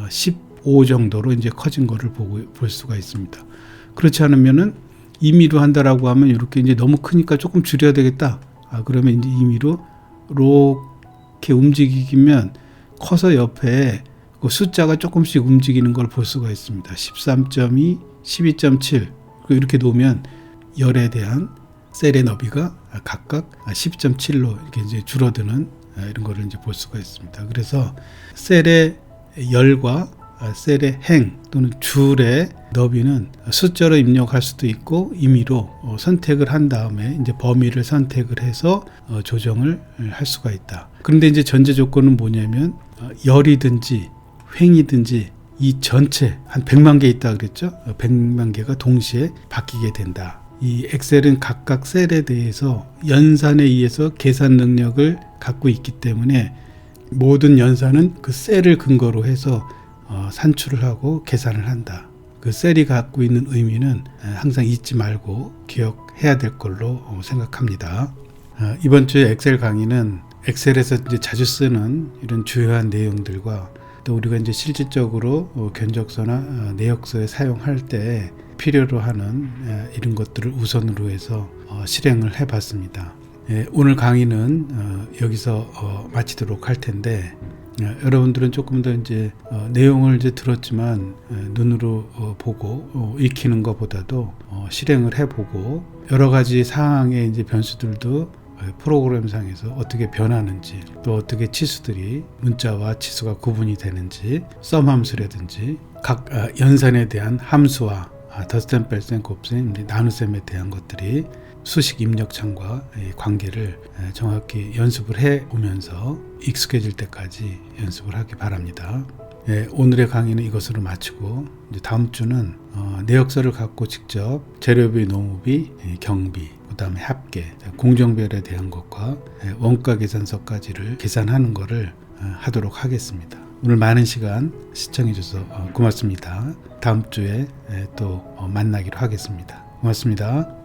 15 정도로 이제 커진 거를 볼 수가 있습니다. 그렇지 않으면은 임의로 한다라고 하면 이렇게 이제 너무 크니까 조금 줄여야 되겠다. 그러면 이제 임의로 이렇게 움직이면 커서 옆에 그 숫자가 조금씩 움직이는 걸 볼 수가 있습니다. 13.2, 12.7 이렇게 놓으면 열에 대한 셀의 너비가 각각 10.7로 이렇게 이제 줄어드는 이런 거를 이제 볼 수가 있습니다. 그래서 셀의 열과 셀의 행 또는 줄의 너비는 숫자로 입력할 수도 있고 임의로 선택을 한 다음에 이제 범위를 선택을 해서 조정을 할 수가 있다. 그런데 이제 전제 조건은 뭐냐면 열이든지 횡이든지 이 전체 한 100만 개 있다 그랬죠. 100만 개가 동시에 바뀌게 된다. 이 엑셀은 각각 셀에 대해서 연산에 의해서 계산 능력을 갖고 있기 때문에 모든 연산은 그 셀을 근거로 해서 산출을 하고 계산을 한다. 그 셀이 갖고 있는 의미는 항상 잊지 말고 기억해야 될 걸로 생각합니다. 이번 주에 엑셀 강의는 엑셀에서 이제 자주 쓰는 이런 주요한 내용들과 또 우리가 이제 실질적으로 견적서나 내역서에 사용할 때 필요로 하는 이런 것들을 우선으로 해서 실행을 해봤습니다. 오늘 강의는 여기서 마치도록 할 텐데, 여러분들은 조금 더 이제 내용을 이제 들었지만 눈으로 보고 익히는 것보다도 실행을 해보고 여러 가지 상황의 이제 변수들도 프로그램상에서 어떻게 변하는지, 또 어떻게 치수들이 문자와 치수가 구분이 되는지, 썸 함수라든지 각 연산에 대한 함수와 덧셈, 뺄셈, 곱셈, 나눗셈에 대한 것들이 수식 입력창과 관계를 정확히 연습을 해 오면서 익숙해질 때까지 연습을 하기 바랍니다. 오늘의 강의는 이것으로 마치고 이제 다음 주는 내역서를 갖고 직접 재료비, 노무비, 경비, 그 다음에 합계, 공정별에 대한 것과 원가 계산서까지를 계산하는 것을 하도록 하겠습니다. 오늘 많은 시간 시청해 주셔서 고맙습니다. 다음 주에 또 만나기로 하겠습니다. 고맙습니다.